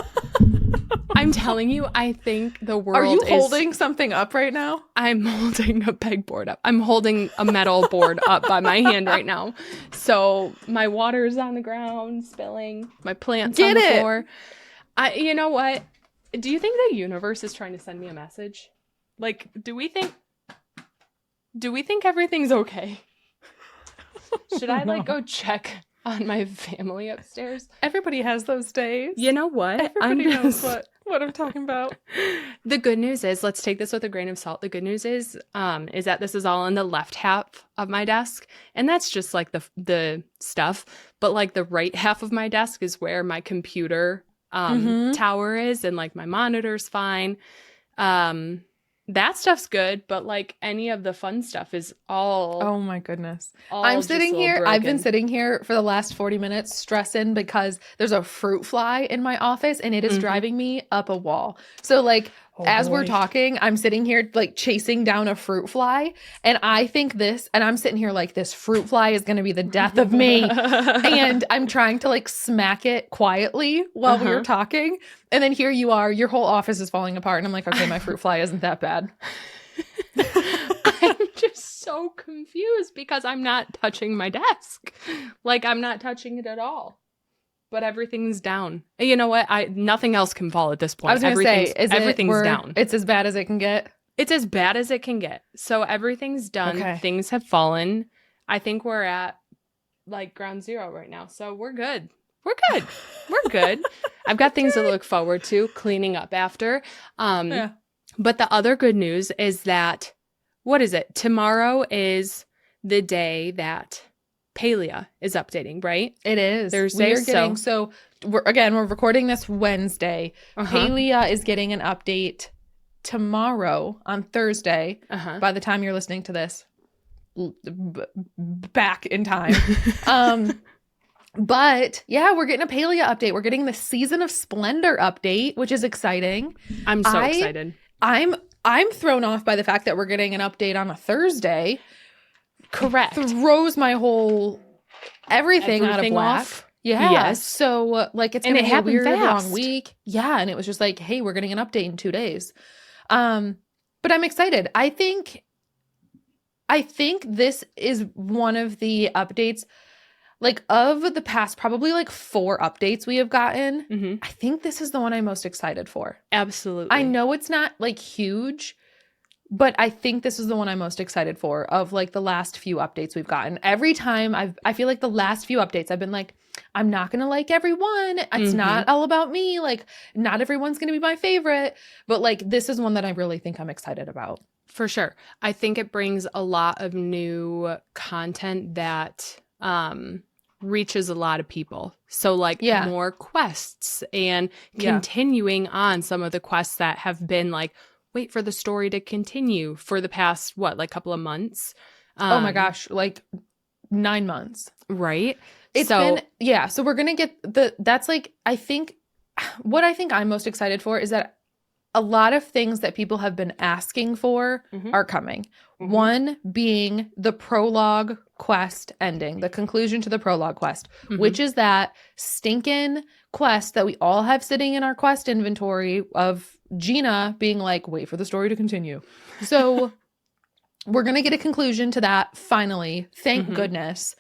I'm telling you, I think the world Are you holding something up right now? I'm holding a pegboard up. I'm holding a metal board up by my hand right now. So my water is on the ground, spilling. My plant's on the floor. You know what? Do you think the universe is trying to send me a message? Like, do we think everything's okay? Should I like go check on my family upstairs? Everybody has those days. You know what? Everybody knows what I'm talking about. The good news is, let's take this with a grain of salt. The good news is that this is all on the left half of my desk, and that's just like the stuff. But like the right half of my desk is where my computer tower is, and like my monitor's fine. That stuff's good, but like any of the fun stuff is all. Oh my goodness. I'm sitting here. Broken. I've been sitting here for the last 40 minutes stressing because there's a fruit fly in my office and it is driving me up a wall. So like we're talking, I'm sitting here like chasing down a fruit fly, and I think and I'm sitting here like this fruit fly is going to be the death of me. And I'm trying to like smack it quietly while we were talking. And then here you are, your whole office is falling apart. And I'm like, okay, my fruit fly isn't that bad. I'm just so confused because I'm not touching my desk. Like I'm not touching it at all. But everything's down. You know what? Nothing else can fall at this point. I was going to say, everything's down. It's as bad as it can get. It's as bad as it can get. So everything's done. Okay. Things have fallen. I think we're at like ground zero right now. So we're good. We're good. I've got things to look forward to, cleaning up after. But the other good news is that, what is it? Tomorrow is the day that Palia is updating, right? It is. Thursday. We're recording this Wednesday. Palia is getting an update tomorrow on Thursday. By the time you're listening to this, back in time. But yeah, we're getting a Palia update. We're getting the Season of Splendor update, which is exciting. I'm so excited. I'm thrown off by the fact that we're getting an update on a Thursday. Correct. Throws my whole everything out of whack. Yeah. Yes. So like it's gonna be a weird long week. Yeah. And it was just like, hey, we're getting an update in 2 days. But I'm excited. I think this is one of the updates, like of the past probably like 4 updates we have gotten. I think this is the one I'm most excited for. Absolutely. I know it's not like huge, but I think this is the one I'm most excited for of like the last few updates we've gotten. Every time I feel like the last few updates I've been like, I'm not going to like everyone. It's not all about me. Like not everyone's going to be my favorite, but like this is one that I really think I'm excited about. For sure. I think it brings a lot of new content that reaches a lot of people. So like more quests and continuing on some of the quests that have been like, wait for the story to continue for the past, couple of months? Oh my gosh, like 9 months. Right? So we're going to get that's like, I think, what I think I'm most excited for is that a lot of things that people have been asking for are coming. One being the prologue quest ending, the conclusion to the prologue quest, which is that stinking quest that we all have sitting in our quest inventory of Gina being like, wait for the story to continue. So we're going to get a conclusion to that finally. Thank goodness.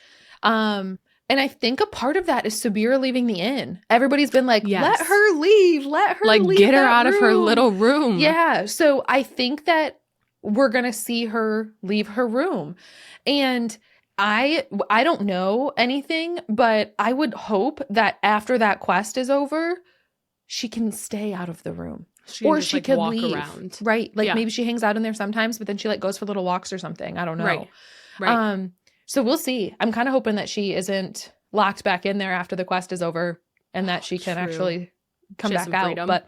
And I think a part of that is Sabira leaving the inn. Everybody's been like, let her leave. Let her leave. Like, get her out of her little room. Yeah. So I think that we're going to see her leave her room. And I don't know anything, but I would hope that after that quest is over, she can stay out of the room. Or just, she like, could walk leave. around. Right. Like Yeah. maybe she hangs out in there sometimes, but then she like goes for little walks or something. I don't know. Right. So we'll see. I'm kind of hoping that she isn't locked back in there after the quest is over and that she can True. actually come She has back some out. freedom. But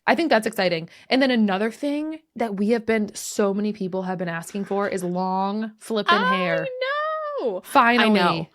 I think that's exciting. And then another thing that so many people have been asking for is long flippin' hair. I know. Finally. I know.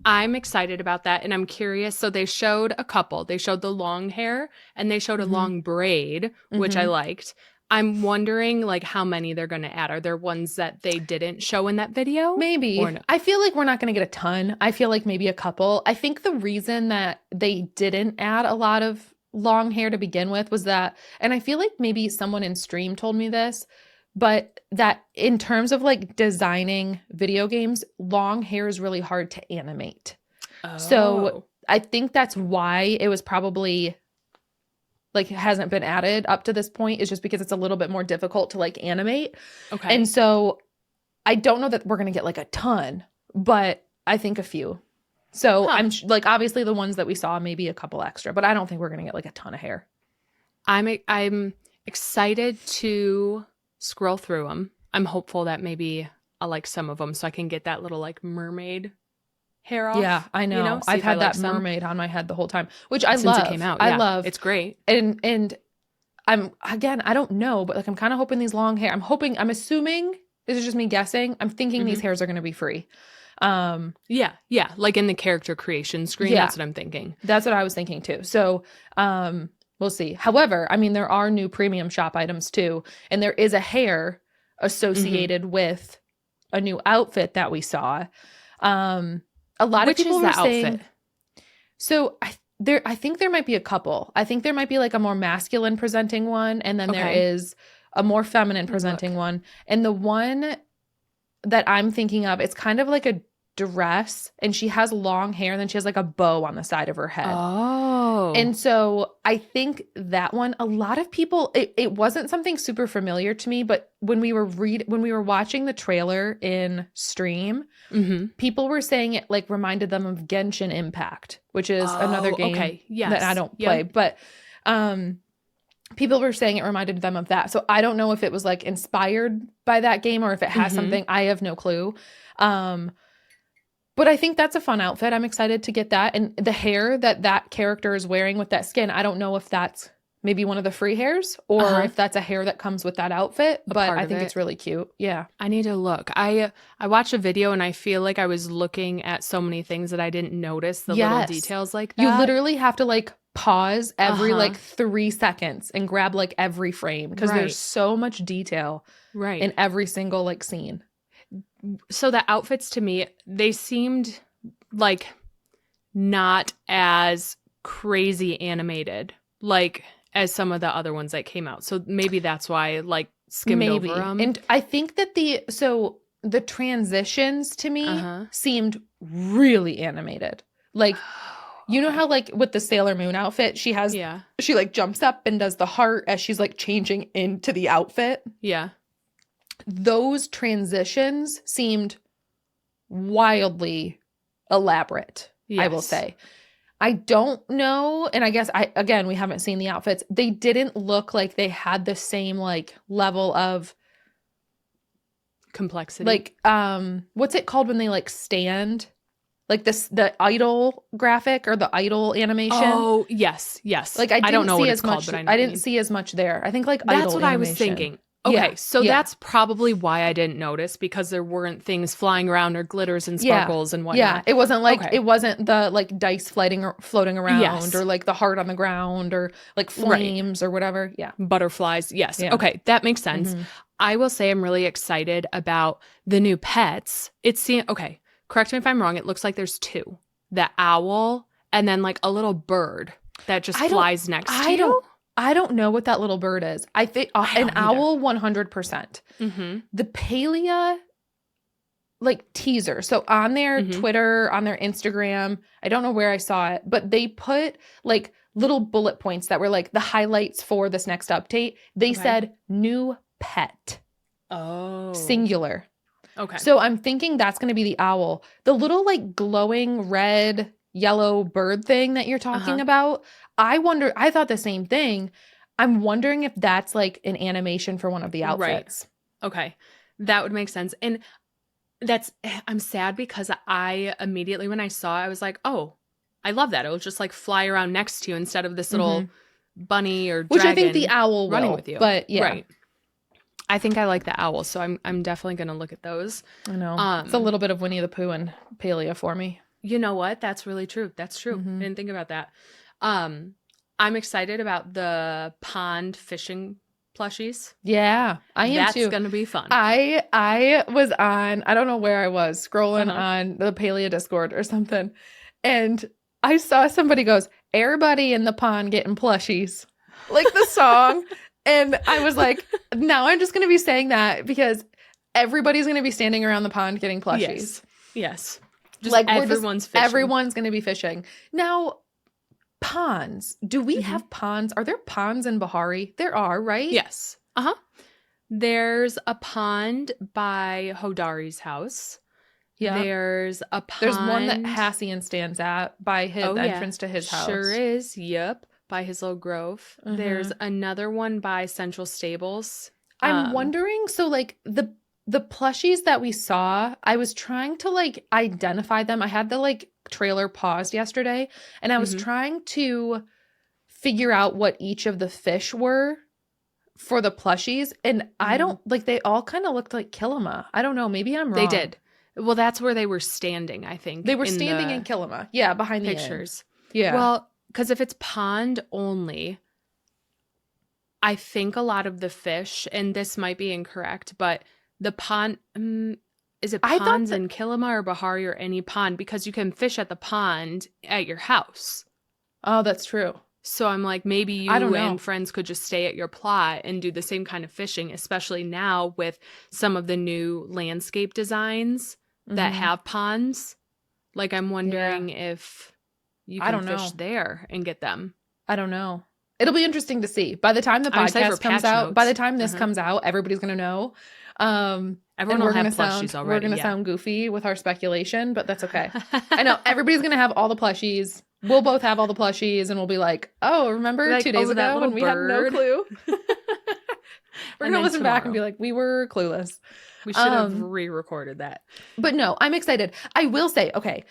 I'm excited about that. And I'm curious. So they showed a couple. They showed the long hair and they showed a long braid, which I liked. I'm wondering like how many they're going to add. Are there ones that they didn't show in that video? Maybe. Or no? I feel like we're not going to get a ton. I feel like maybe a couple. I think the reason that they didn't add a lot of long hair to begin with was that, and I feel like maybe someone in stream told me this, but that in terms of like designing video games, long hair is really hard to animate. So I think that's why it was probably like hasn't been added up to this point, is just because it's a little bit more difficult to like animate. Okay. And so I don't know that we're going to get like a ton, but I think a few. So I'm like, obviously the ones that we saw, maybe a couple extra, but I don't think we're going to get like a ton of hair. I'm excited to scroll through them. I'm hopeful that maybe I like some of them so I can get that little like mermaid hair off. Yeah, I know. You know, I've had that mermaid on my head the whole time, which I love. Since it came out. I love. It's great. And I'm, again, I don't know, but like I'm kind of hoping these long hair, I'm assuming, this is just me guessing, I'm thinking these hairs are going to be free. Yeah. Like in the character creation screen, that's what I'm thinking. That's what I was thinking too. So, we'll see. However, I mean, there are new premium shop items too, and there is a hair associated with a new outfit that we saw. A lot of people were saying, outfit? So I think there might be a couple. I think there might be like a more masculine presenting one, and then there is a more feminine presenting one. And the one that I'm thinking of, it's kind of like a dress, and she has long hair, and then she has like a bow on the side of her head. Oh. And so I think that one, a lot of people, it wasn't something super familiar to me, but when we were watching the trailer in stream, people were saying it like reminded them of Genshin Impact, which is another game that I don't play, but people were saying it reminded them of that. So I don't know if it was like inspired by that game or if it has something. I have no clue. But I think that's a fun outfit. I'm excited to get that. And the hair that character is wearing with that skin, I don't know if that's maybe one of the free hairs or if that's a hair that comes with that outfit, but I think it's really cute. Yeah. I need to look. I watched a video and I feel like I was looking at so many things that I didn't notice the little details like that. You literally have to like pause every like 3 seconds and grab like every frame because there's so much detail in every single like scene. So the outfits to me, they seemed like not as crazy animated like as some of the other ones that came out. So maybe that's why I like skimmed over them. And I think that the transitions to me seemed really animated. Like, you know how like with the Sailor Moon outfit, she like jumps up and does the heart as she's like changing into the outfit. Yeah. Those transitions seemed wildly elaborate, I will say. I don't know, and I guess we haven't seen the outfits. They didn't look like they had the same like level of complexity. Like what's it called when they like stand? Like the idol graphic or the idol animation. Oh, yes. Like I don't know what it's called, but I didn't see as much there. I think like that's idol what animation. I was thinking. Okay, so that's probably why I didn't notice, because there weren't things flying around or glitters and sparkles and whatnot. Yeah, it wasn't like it wasn't the like dice floating around or like the heart on the ground or like flames or whatever. Yeah, butterflies. Yes. Yeah. Okay, that makes sense. I will say I'm really excited about the new pets. Okay, correct me if I'm wrong. It looks like there's 2: the owl and then like a little bird that just flies next to you. I don't know what that little bird is. I think an owl 100%. The Palia like teaser. So on their Twitter, on their Instagram, I don't know where I saw it, but they put like little bullet points that were like the highlights for this next update. They said new pet. Oh. Singular. Okay. So I'm thinking that's going to be the owl. The little like glowing red, yellow bird thing that you're talking about, I thought the same thing. I'm wondering if that's like an animation for one of the outfits. Right. Okay. That would make sense. And I'm sad because I immediately, when I saw it, I was like, oh, I love that. It'll just like fly around next to you instead of this little bunny or dragon. Which I think the owl running will, with you. But yeah. Right. I think I like the owl, so I'm definitely going to look at those. I know. It's a little bit of Winnie the Pooh and Palia for me. You know what? That's really true. That's true. I didn't think about that. I'm excited about the pond fishing plushies. Yeah, I am too. That's going to be fun. I was on, I don't know where I was, scrolling on the Palia Discord or something, and I saw somebody goes, "Everybody in the pond getting plushies," like the song. And I was like, now I'm just going to be saying that because everybody's going to be standing around the pond getting plushies. Yes. Just like everyone's fishing. Everyone's going to be fishing. Now, ponds. Do we have ponds? Are there ponds in Bahari? There are, right? Yes. There's a pond by Hodari's house. Yeah. There's a pond. There's one that Hassian stands at by his entrance to his house. Sure is. Yep. By his little grove. There's another one by Central Stables. I'm wondering, so like the plushies that we saw, I was trying to like identify them. I had the like trailer paused yesterday and I was trying to figure out what each of the fish were for the plushies. And I don't like, they all kind of looked like Kilima. I don't know. Maybe I'm wrong. They did. Well, that's where they were standing, I think. They were standing in Kilima. Yeah. Behind the pictures. Yeah. Well, because if it's pond only, I think a lot of the fish, and this might be incorrect, but the pond, is it ponds in Kilima or Bahari or any pond? Because you can fish at the pond at your house. Oh, that's true. So I'm like, maybe you and friends could just stay at your plot and do the same kind of fishing, especially now with some of the new landscape designs that have ponds. Like, I'm wondering if you can fish there and get them. I don't know. It'll be interesting to see. By the time the podcast comes out, by the time this comes out, everybody's going to know. Everyone will have plushies already. We're going to sound goofy with our speculation, but that's okay. I know everybody's going to have all the plushies. We'll both have all the plushies and we'll be like, oh, remember like, 2 days ago when we had no clue? We're going to listen back and be like, we were clueless. We should have re-recorded that. But no, I'm excited. I will say, okay,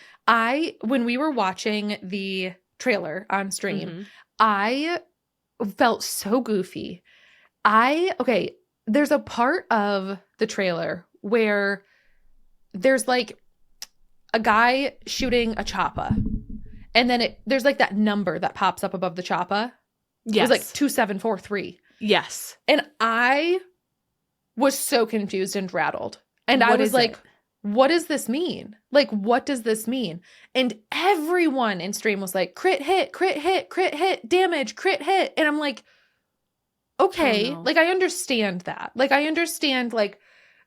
when we were watching the trailer on stream, I felt so goofy. There's a part of the trailer where there's like a guy shooting a choppa. And then there's like that number that pops up above the choppa. Yes. It was like 2743. Yes. And I was so confused and rattled. And I was like, what does this mean? Like, what does this mean? And everyone in stream was like, crit hit, damage, crit hit. And I'm like, okay, like I understand that. Like I understand like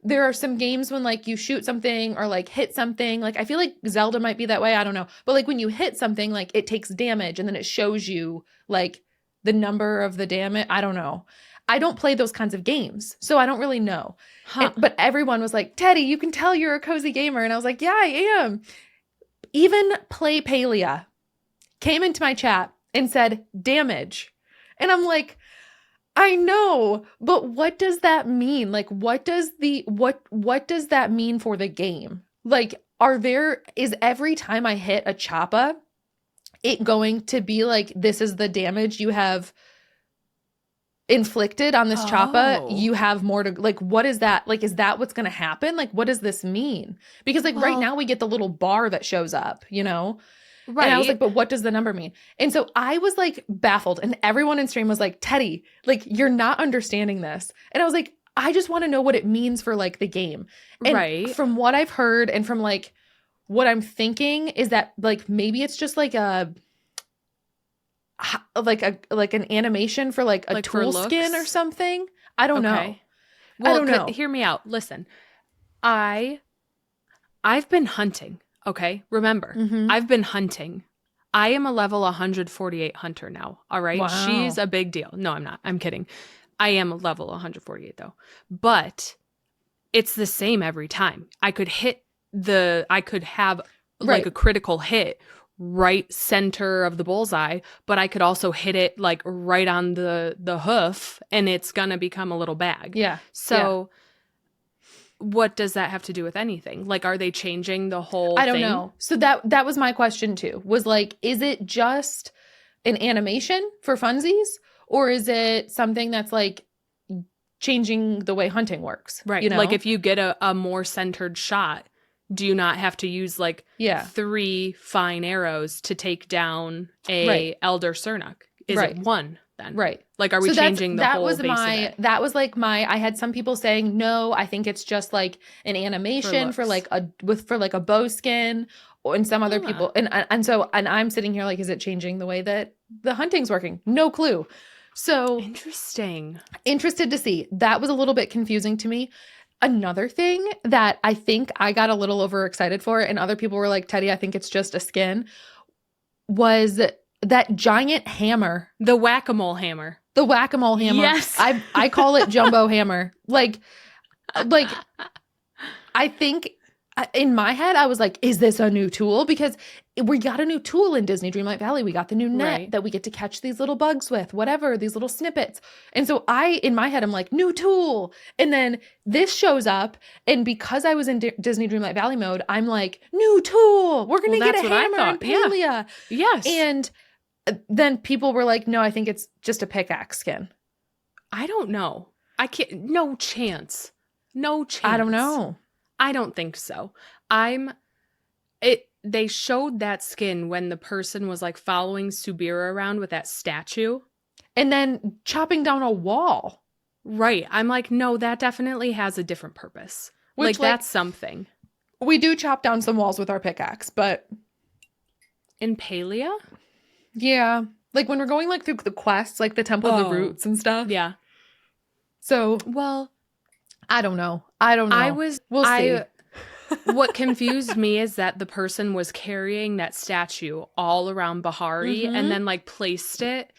there are some games when like you shoot something or like hit something. Like I feel like Zelda might be that way. I don't know. But like when you hit something, like it takes damage and then it shows you like the number of the damage. I don't know. I don't play those kinds of games, so I don't really know. But everyone was like, Teddy, you can tell you're a cozy gamer. And I was like, yeah, I am. Even Play Palia came into my chat and said damage. And I'm like, I know, but what does that mean? Like, what does that mean for the game? Like, is every time I hit a choppa, it going to be like, this is the damage you have inflicted on this choppa, you have more to, like, what is that? Like, is that what's going to happen? Like, what does this mean? Because like right now we get the little bar that shows up, you know? Right. And I was like, but what does the number mean? And so I was like baffled and everyone in stream was like, Teddy, like, you're not understanding this. And I was like, I just want to know what it means for like the game. And from what I've heard and from like what I'm thinking is that like, maybe it's just like an animation for like a tool skin or something. I don't know. Well, I don't know. Hear me out. Listen, I've been hunting. Okay. Remember, I've been hunting. I am a level 148 hunter now. All right. Wow. She's a big deal. No, I'm not. I'm kidding. I am a level 148 though. But it's the same every time. I could have like Right. a critical hit right center of the bullseye, but I could also hit it like right on the hoof, and it's gonna become a little bag. Yeah. So what does that have to do with anything? Like, are they changing the whole I don't thing? know. So that was my question too. Was like, is it just an animation for funsies, or is it something that's like changing the way hunting works? Right. You know? Like if you get a more centered shot, do you not have to use like Yeah. 3 fine arrows to take down a Right. elder Sernuk? Is Right. it 1 then? Right. Like, are we changing the whole base of it? That was like I had some people saying, no, I think it's just like an animation for looks. like a bow skin, and some other Huh. people. And I'm sitting here like, is it changing the way that the hunting's working? No clue. So Interesting. interested to see. That was a little bit confusing to me. Another thing that I think I got a little overexcited for, and other people were like, Teddy, I think it's just a skin, was that giant hammer. The whack-a-mole hammer. The whack-a-mole hammer. Yes. I call it jumbo hammer. Like I think in my head, I was like, is this a new tool? Because we got a new tool in Disney Dreamlight Valley. We got the new net Right. that we get to catch these little bugs with, whatever, these little snippets. And so in my head, I'm like, new tool. And then this shows up. And because I was in Disney Dreamlight Valley mode, I'm like, new tool. We're going to Well, get a that's what I hammer and thought. Yeah. Palia. Yes. And then people were like, no, I think it's just a pickaxe skin. I don't know. I can't. No chance. No chance. I don't know. I don't think so. They showed that skin when the person was like following Subira around with that statue. And then chopping down a wall. Right. I'm like, no, that definitely has a different purpose. Which, Like that's something. We do chop down some walls with our pickaxe, but In Palia? yeah. Like when we're going like through the quests, like the Temple of the Oh. Roots and stuff. Yeah. So Well, I don't know. We'll see. What confused me is that the person was carrying that statue all around Bahari Mhm. and then like placed it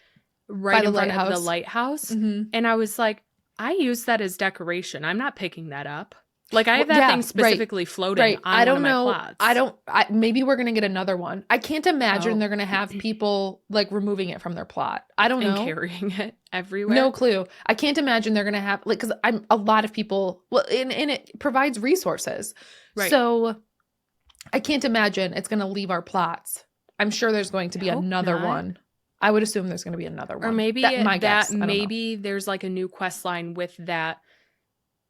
right By in the front of the lighthouse. lighthouse. Mhm. And I was like, I use that as decoration. I'm not picking that up. Like I have Well, that yeah, thing specifically floating Right. on I don't one of know. my plots. Maybe we're going to get another one. I can't imagine Oh. they're going to have people like removing it from their plot. I don't And know. carrying it everywhere. No clue. I can't imagine they're going to have like, cause a lot of people, well, and it provides resources. Right. So I can't imagine it's going to leave our plots. I'm sure there's going to be I hope another not. one. I would assume there's going to be another one. Or maybe my guess. I don't know. maybe there's like a new quest line with that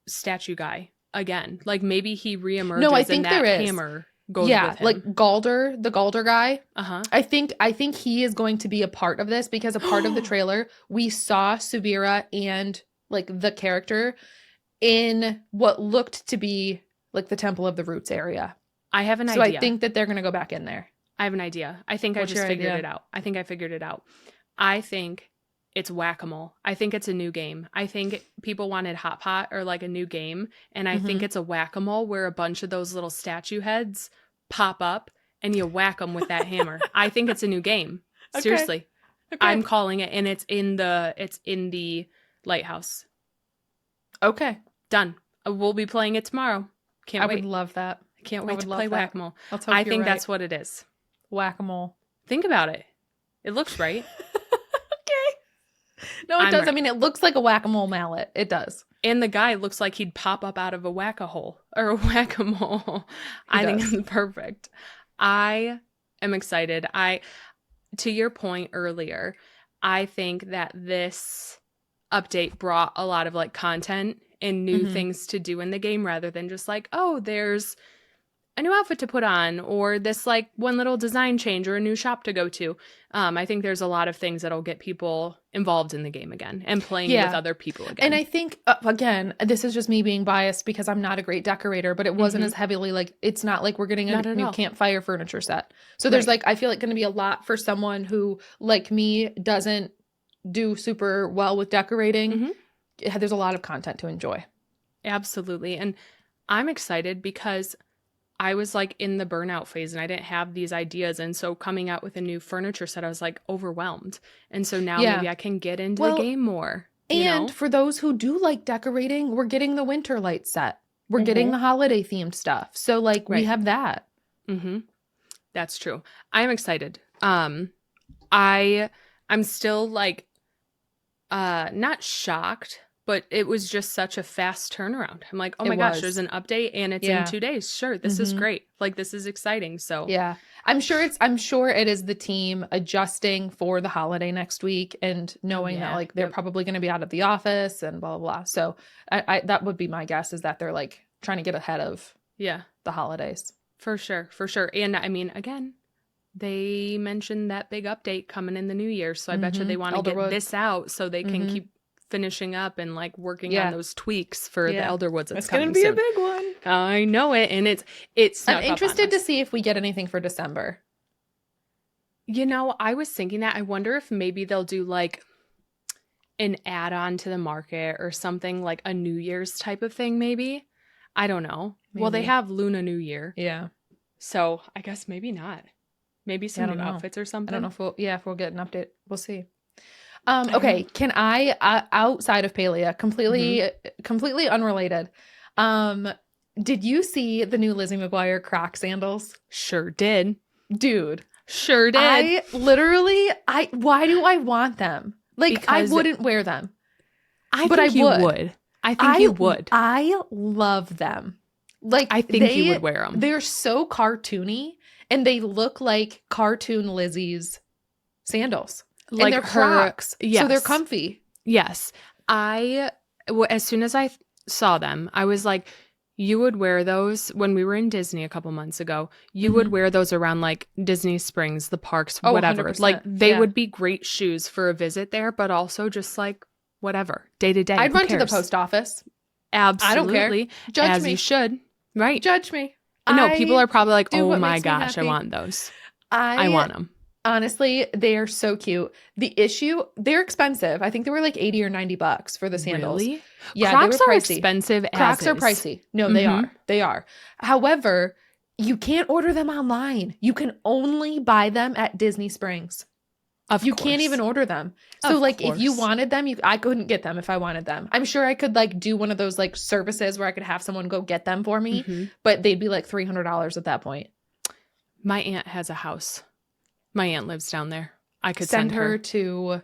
statue guy again. Like maybe he reemerges No, I think and that there is. hammer goes Yeah, with him. like Galder, the Galder guy. Uh-huh. I think he is going to be a part of this because a part of the trailer we saw Subira and like the character in what looked to be like the Temple of the Roots area. I have an So idea. I think that they're going to go back in there. I have an idea. I think What's I just your figured idea? it out. I think I figured it out. I think it's whack-a-mole. I think it's a new game. I think people wanted Hot Pot or like a new game. And I think Mhm. it's a whack-a-mole where a bunch of those little statue heads pop up and you whack them with that hammer. I think it's a new game. Okay. Seriously. Okay. I'm calling it, and it's in the lighthouse. Okay. Done. We'll be playing it tomorrow. Can't I wait. would love that. Can't I wait would to love play that. whack-a-mole. Let's hope I you're think right. that's what it is. Whack-a-mole. Think about it. It looks right. Okay. No, it I'm does. right. I mean, it looks like a whack-a-mole mallet. It does. And the guy looks like he'd pop up out of a whack-a-hole or a whack-a-mole. I think does. it's perfect. I am excited. To your point earlier, I think that this update brought a lot of like content and new Mhm. things to do in the game rather than just like, oh, there's a new outfit to put on or this like one little design change or a new shop to go to. I think there's a lot of things that'll get people involved in the game again and playing Yeah. with other people again. And I think, again, this is just me being biased because I'm not a great decorator, but it wasn't Mhm. as heavily like, it's not like we're getting a Not at new all. campfire furniture set. So there's Right. like, I feel like going to be a lot for someone who, like me, doesn't do super well with decorating. Mhm. There's a lot of content to enjoy. Absolutely. And I'm excited because I was like in the burnout phase and I didn't have these ideas. And so coming out with a new furniture set, I was like overwhelmed. And so now Yeah. maybe I can get into Well, the game more. You And know? for those who do like decorating, we're getting the winter light set. we're getting the holiday themed stuff. So like we have that. Mm-hmm. That's true. I'm excited. I'm still like not shocked, but it was just such a fast turnaround. I'm like, oh my gosh, there's an update and it's in 2 days. Sure, this is great. Like this is exciting. So yeah, I'm sure it is the team adjusting for the holiday next week and knowing that like they're probably going to be out of the office and blah blah blah. So I that would be my guess, is that they're like trying to get ahead of the holidays. For sure. And I mean, again, they mentioned that big update coming in the new year. So I bet you they want to get this out so they can keep finishing up and like working on those tweaks for the Elderwoods. It's going to be a big one. I know it. And it's I'm interested to see if we get anything for December. You know, I was thinking that. I wonder if maybe they'll do like an add-on to the market or something, like a New Year's type of thing, maybe. I don't know. Maybe. Well, they have Luna New Year. Yeah. So I guess maybe not. Maybe some new outfits or something. I don't know if we'll get an update. We'll see. Okay. Can I, outside of Palia, completely unrelated. Did you see the new Lizzie McGuire Croc sandals? Sure did. Dude. Sure did. Why do I want them? Like, because I wouldn't wear them. I think you would. I think you would. I love them. Like, I think you would wear them. They're so cartoony, and they look like cartoon Lizzie's sandals. Like, and they're Crocs, so they're comfy. Yes. As soon as I saw them, I was like, you would wear those when we were in Disney a couple months ago. You would wear those around like Disney Springs, the parks, whatever. 100%. Like they would be great shoes for a visit there, but also just like whatever, day to day. I'd run to the post office. Absolutely. I don't care. Judge me. You should. Right. Judge me. No, people are probably like, oh my gosh, I want those. I want them. Honestly, they are so cute. The issue, they're expensive. I think they were like $80 or $90 for the sandals. Really? Yeah, Crocs they were are pricey. expensive. Crocs are pricey. No, they are. They are. However, you can't order them online. You can only buy them at Disney Springs. You can't even order them. So like if you wanted them, I couldn't get them if I wanted them. I'm sure I could like do one of those like services where I could have someone go get them for me, but they'd be like $300 at that point. My aunt has a house. My aunt lives down there. I could send her to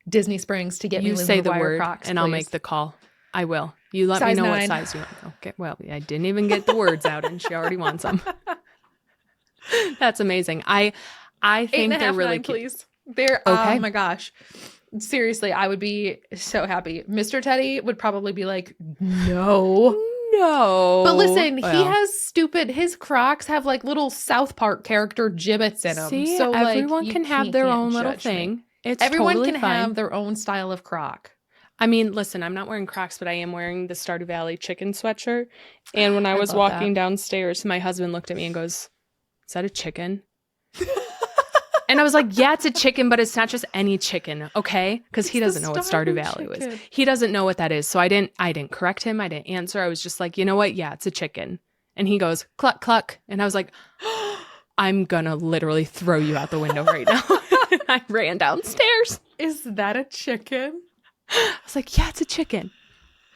Disney Springs to get me. You say the word Crocs, and I'll make the call. I will. You let me know 9. What size you want. Okay. Well, I didn't even get the words out, and she already wants them. That's amazing. I think they're really 9, cute. Please. They're okay. Oh my gosh. Seriously, I would be so happy. Mr. Teddy would probably be like, no. But listen, he has his Crocs have like little South Park character gibbets in them. See, so everyone can have their own little thing. Everyone totally can fine. have their own style of Croc. I mean, listen, I'm not wearing Crocs, but I am wearing the Stardew Valley chicken sweatshirt. And when I was walking downstairs, my husband looked at me and goes, "Is that a chicken?" And I was like, yeah, it's a chicken, but it's not just any chicken, okay? Because he doesn't know what Stardew Valley was. He doesn't know what that is. So I didn't correct him. I didn't answer. I was just like, you know what? Yeah, it's a chicken. And he goes, cluck, cluck. And I was like, I'm gonna literally throw you out the window right now. I ran downstairs. Is that a chicken? I was like, yeah, it's a chicken.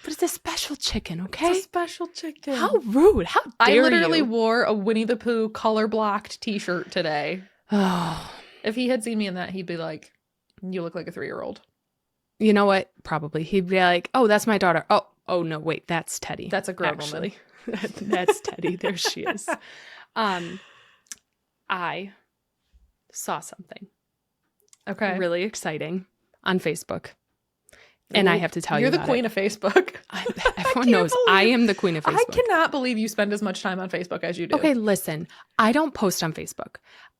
But it's a special chicken, okay? It's a special chicken. How rude. How dare you? I literally wore a Winnie the Pooh color-blocked t-shirt today. Oh. If he had seen me in that, he'd be like, you look like a 3-year-old. You know what? Probably. He'd be like, oh, that's my daughter. Oh no, wait, that's Teddy. That's a girl, actually. That's Teddy. There she is. I saw something. Okay. Really exciting on Facebook. And I have to tell you, you're the queen of Facebook. Everyone knows I am the queen of Facebook. I cannot believe you spend as much time on Facebook as you do. Okay, listen. I don't post on Facebook.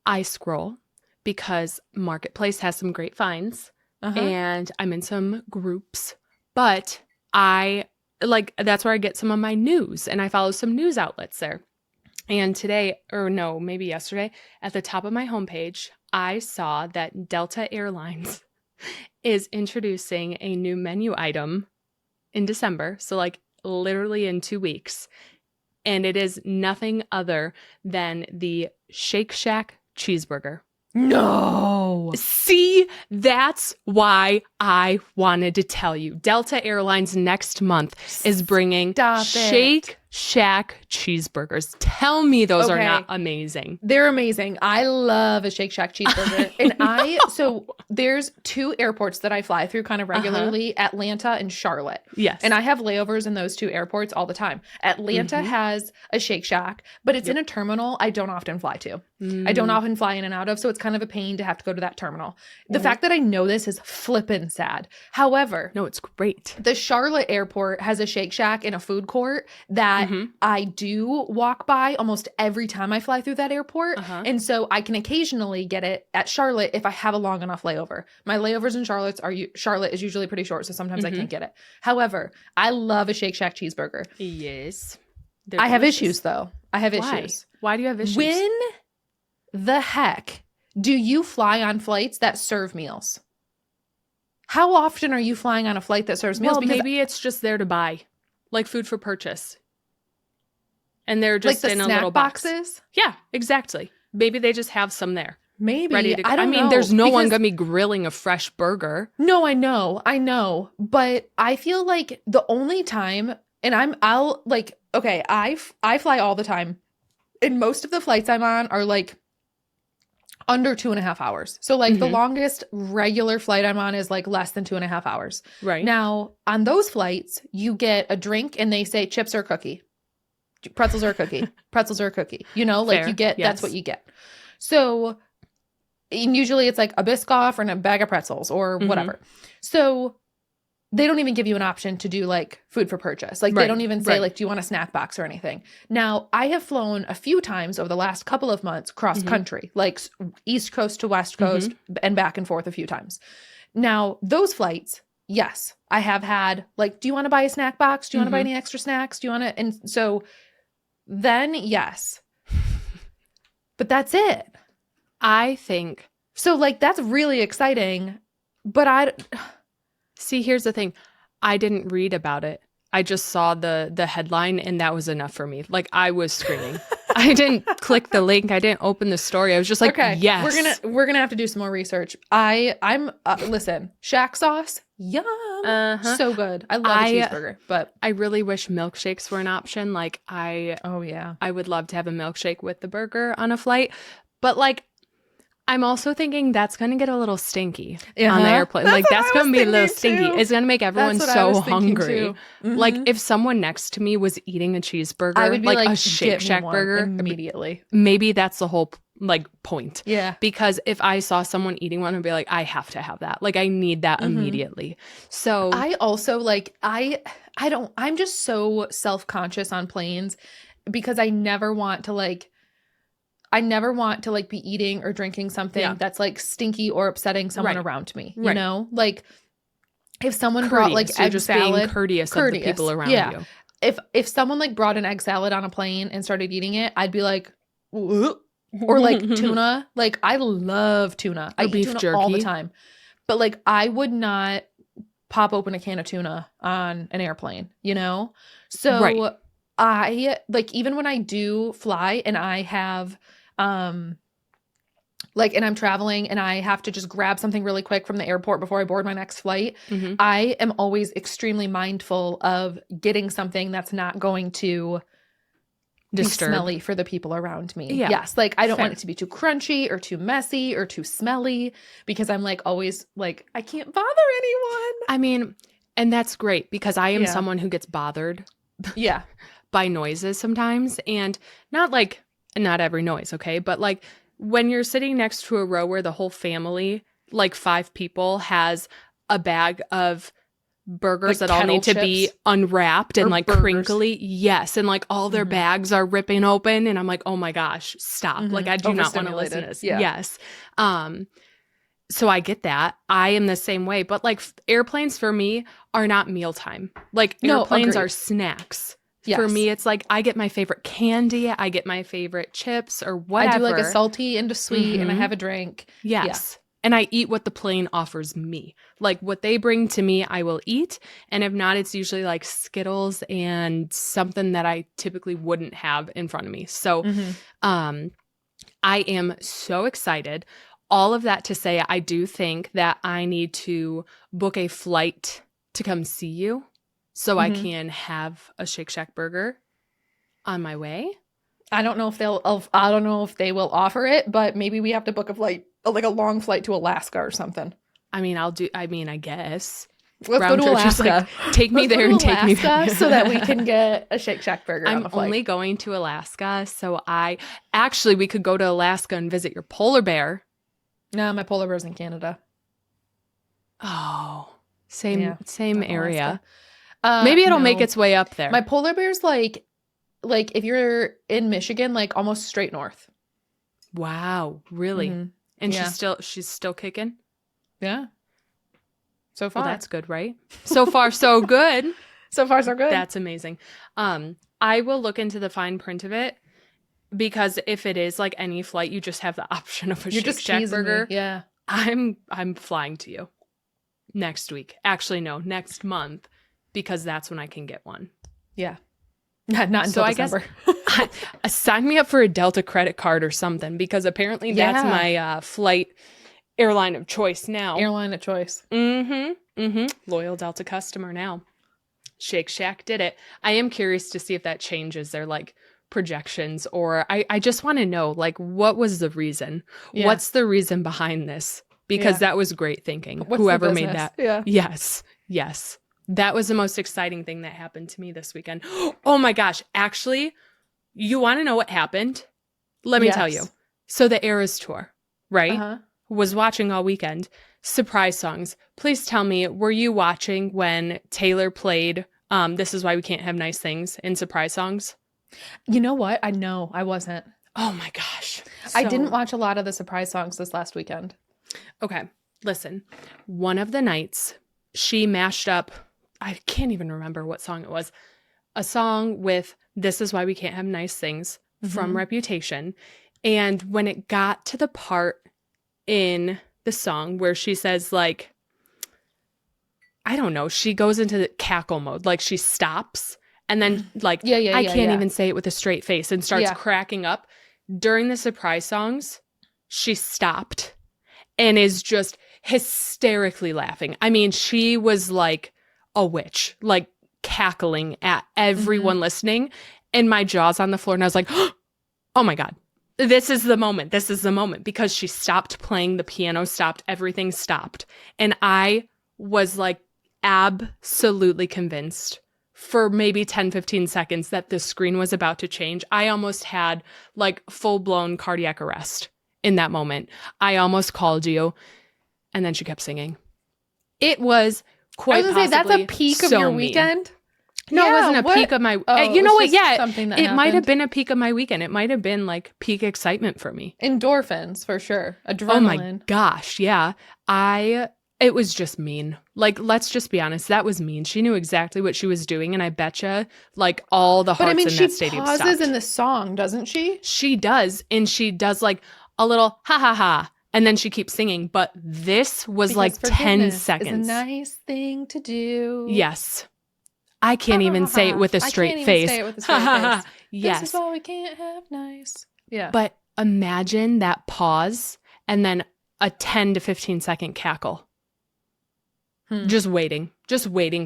I scroll because Marketplace has some great finds and I'm in some groups, but that's where I get some of my news, and I follow some news outlets there. And today, or no, maybe yesterday, at the top of my homepage, I saw that Delta Airlines is introducing a new menu item in December. So like literally in 2 weeks. And it is nothing other than the Shake Shack cheeseburger. No. See, that's why I wanted to tell you. Delta Airlines next month is bringing Shake Shack cheeseburgers. Tell me those are Okay. not amazing. They're amazing. I love a Shake Shack cheeseburger. So there's 2 airports that I fly through kind of regularly, Atlanta and Charlotte. Yes. And I have layovers in those 2 airports all the time. Atlanta has a Shake Shack, but it's in a terminal I don't often fly to. I don't often fly in and out of, so it's kind of a pain to have to go to that terminal. The fact that I know this is flippin' sad. However, No, it's great. the Charlotte airport has a Shake Shack in a food court that I do walk by almost every time I fly through that airport. And so I can occasionally get it at Charlotte if I have a long enough layover. My layovers in Charlotte is usually pretty short, so sometimes I can't get it. However, I love a Shake Shack cheeseburger. Yes. I have issues though. I have issues. Why do you have issues? When the heck do you fly on flights that serve meals? How often are you flying on a flight that serves meals? Well, Because maybe it's just there to buy, like food for purchase. And they're just like the in a snack little box. boxes? Yeah, exactly. Maybe they just have some there. Maybe. Ready to go. I don't know. there's no one because- going to be grilling a fresh burger. No, I know. But I feel like the only time, and I fly all the time. And most of the flights I'm on are like under 2.5 hours. So like the longest regular flight I'm on is like less than 2.5 hours. Right. Now, on those flights, you get a drink and they say chips or cookie. Pretzels or a cookie. Pretzels or a cookie. You know, like Fair, you get, yes. that's what you get. So, and usually it's like a Biscoff and a bag of pretzels or whatever. So they don't even give you an option to do like food for purchase. Like they Right, don't even say right. like, do you want a snack box or anything? Now, I have flown a few times over the last couple of months cross country, like East Coast to West Coast and back and forth a few times. Now, those flights, yes, I have had like, do you want to buy a snack box? Do you want to buy any extra snacks? Do you want to? And so then yes, but that's it. I think, So like, that's really exciting, but see, here's the thing. I didn't read about it. I just saw the headline and that was enough for me. Like I was screaming. I didn't click the link. I didn't open the story. I was just like, okay, yes. we're gonna have to do some more research. Listen, Shack sauce, yum, so good. I love a cheeseburger, but I really wish milkshakes were an option. Like oh yeah, I would love to have a milkshake with the burger on a flight. But like, I'm also thinking that's going to get a little stinky on the airplane. That's Like what that's I going to was be a little thinking, stinky. too. It's going to make everyone That's what I was so thinking, hungry. too. Like if someone next to me was eating a cheeseburger, I would be like a "Get Shake me Shack one burger, immediately. maybe that's the whole like point. Yeah. Because if I saw someone eating one, I'd be like, I have to have that. Like I need that immediately. So I also like I'm just so self-conscious on planes because I never want to like be eating or drinking something that's like stinky or upsetting someone Right. around me. You Right. know? Like if someone brought like courteous. You're egg just salad, being courteous of the people around you. If someone like brought an egg salad on a plane and started eating it, I'd be like, "Ugh." Or like tuna. Like I love tuna. I eat beef tuna all the jerky. time. But like I would not pop open a can of tuna on an airplane, you know? So Right. I like even when I do fly and I have like and I'm traveling and I have to just grab something really quick from the airport before I board my next flight, Mhm. I am always extremely mindful of getting something that's not going to be Disturb. smelly for the people around me. Yeah. Yes. Like I don't want Fair. it to be too crunchy or too messy or too smelly because I'm like always like, I can't bother anyone. I mean, and that's great because I am Yeah. someone who gets bothered Yeah. by noises sometimes, and not every noise, okay? But like when you're sitting next to a row where the whole family, like 5 people, has a bag of burgers Like that all need to kettle be chips? unwrapped and Or like burgers? crinkly. Yes. And like all their Mhm. bags are ripping open. And I'm like, oh my gosh, stop. Like I do not want to listen to Overstimulated. this. Yeah. Yes. So I get that. I am the same way. But like airplanes for me are not mealtime. Like No, airplanes are agreed. snacks. Yes. For me, it's like I get my favorite candy, I get my favorite chips or whatever. I do like a salty and a sweet and I Mhm. have a drink. Yes. And I eat what the plane offers me. Like what they bring to me, I will eat. And if not, it's usually like Skittles and something that I typically wouldn't have in front of me. So Mhm. I am so excited. All of that to say, I do think that I need to book a flight to come see you so I Mhm. can have a Shake Shack burger On my way? I don't know if they will offer it, but maybe we have to book a flight, like a long flight to Alaska or something. I guess. Let's go to Alaska. Like, take me there and take me back. So that we can get a Shake Shack burger on the flight. I'm only going to Alaska, so we could go to Alaska and visit your polar bear. No, my polar bear's in Canada. Oh, same area. Alaska. Maybe it'll make its way up there. My polar bear's like if you're in Michigan, like almost straight north. Wow, really? Mm-hmm. And she's still kicking? Yeah. So far. Well, that's good, right? So far, so good. So far, so good. That's amazing. I will look into the fine print of it, because if it is like any flight, you just have the option of a Shake Shack burger. Me. Yeah. I'm flying to you next week. Actually, no, next month, because that's when I can get one. Yeah. Not until December. I guess sign me up for a Delta credit card or something, because apparently that's my flight airline of choice now. Airline of choice. Loyal Delta customer now. Shake Shack did it. I am curious to see if that changes their like projections, or I just want to know, like, what was the reason? Yeah. What's the reason behind this? Because that was great thinking. Whoever made that. Yeah. Yes. That was the most exciting thing that happened to me this weekend. Oh my gosh. Actually, you want to know what happened? Let me tell you. So the Eras Tour, right? Was watching all weekend. Surprise songs. Please tell me, were you watching when Taylor played This Is Why We Can't Have Nice Things in surprise songs? You know what? I wasn't. Oh my gosh. I didn't watch a lot of the surprise songs this last weekend. Okay. Listen, one of the nights she mashed up, I can't even remember what song it was, a song with This Is Why We Can't Have Nice Things from Reputation. And when it got to the part in the song where she says, like, I don't know, she goes into the cackle mode, like she stops and then like, I can't even say it with a straight face, and starts cracking up. During the surprise songs, she stopped and is just hysterically laughing. I mean, she was like a witch, like cackling at everyone listening, and my jaw's on the floor, and I was like, oh my God. This is the moment, because she stopped playing, the piano stopped, everything stopped. And I was like absolutely convinced for maybe 10, 15 seconds that the screen was about to change. I almost had like full-blown cardiac arrest in that moment. I almost called you, and then she kept singing. It was quite possibly that's a peak of your weekend? No, it wasn't a peak of my... you know what? Yeah, it might have been a peak of my weekend. It might have been like peak excitement for me. Endorphins, for sure. Adrenaline. Oh my gosh, yeah. It was just mean. Like, let's just be honest. That was mean. She knew exactly what she was doing, and I betcha, like, all the hearts in that stadium stopped. But I mean, she pauses in the song, doesn't she? She does, and she does, like, a little ha-ha-ha, and then she keeps singing. But this was, like, 10 seconds. It's a nice thing to do. Yes. I can't even say it with a straight face. I can't even say it with a straight face. Yes. This is why we can't have nice. Yeah. But imagine that pause and then a 10 to 15 second cackle. Just waiting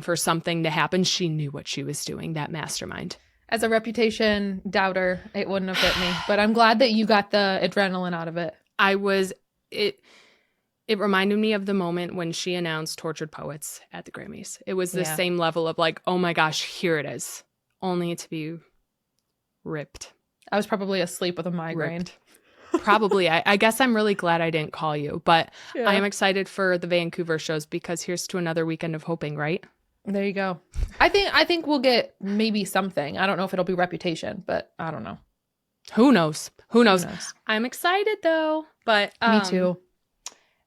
for something to happen. She knew what she was doing, that mastermind. As a Reputation doubter, it wouldn't have hit me. But I'm glad that you got the adrenaline out of it. It reminded me of the moment when she announced Tortured Poets at the Grammys. It was the same level of like, oh my gosh, here it is. Only to be ripped. I was probably asleep with a migraine. Ripped. Probably. I guess I'm really glad I didn't call you. But I am excited for the Vancouver shows, because here's to another weekend of hoping, right? There you go. I think we'll get maybe something. I don't know if it'll be Reputation, but I don't know. Who knows? I'm excited though. But me too.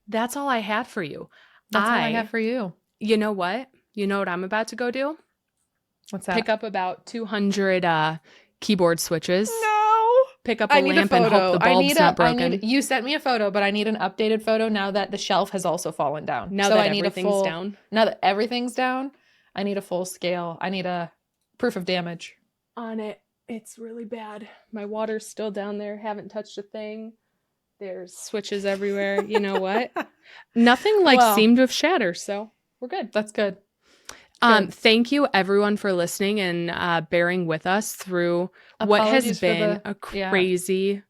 That's all I had for you. That's all I have for you. You know what? You know what I'm about to go do? What's that? Pick up about 200 keyboard switches. No. Pick up a lamp and hope the bulb's not broken. You sent me a photo, but I need an updated photo now that the shelf has also fallen down. Now that everything's down? Now that everything's down, I need a full scale. I need a proof of damage. On it. It's really bad. My water's still down there. Haven't touched a thing. There's switches everywhere. You know what? Nothing seemed to have shattered, so we're good. That's good. Thank you everyone for listening and bearing with us through what has been a crazy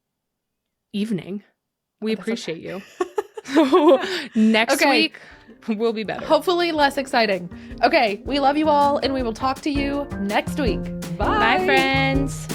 evening. We appreciate you. Next week will be better. Hopefully less exciting. Okay, we love you all and we will talk to you next week. Bye. Bye, friends.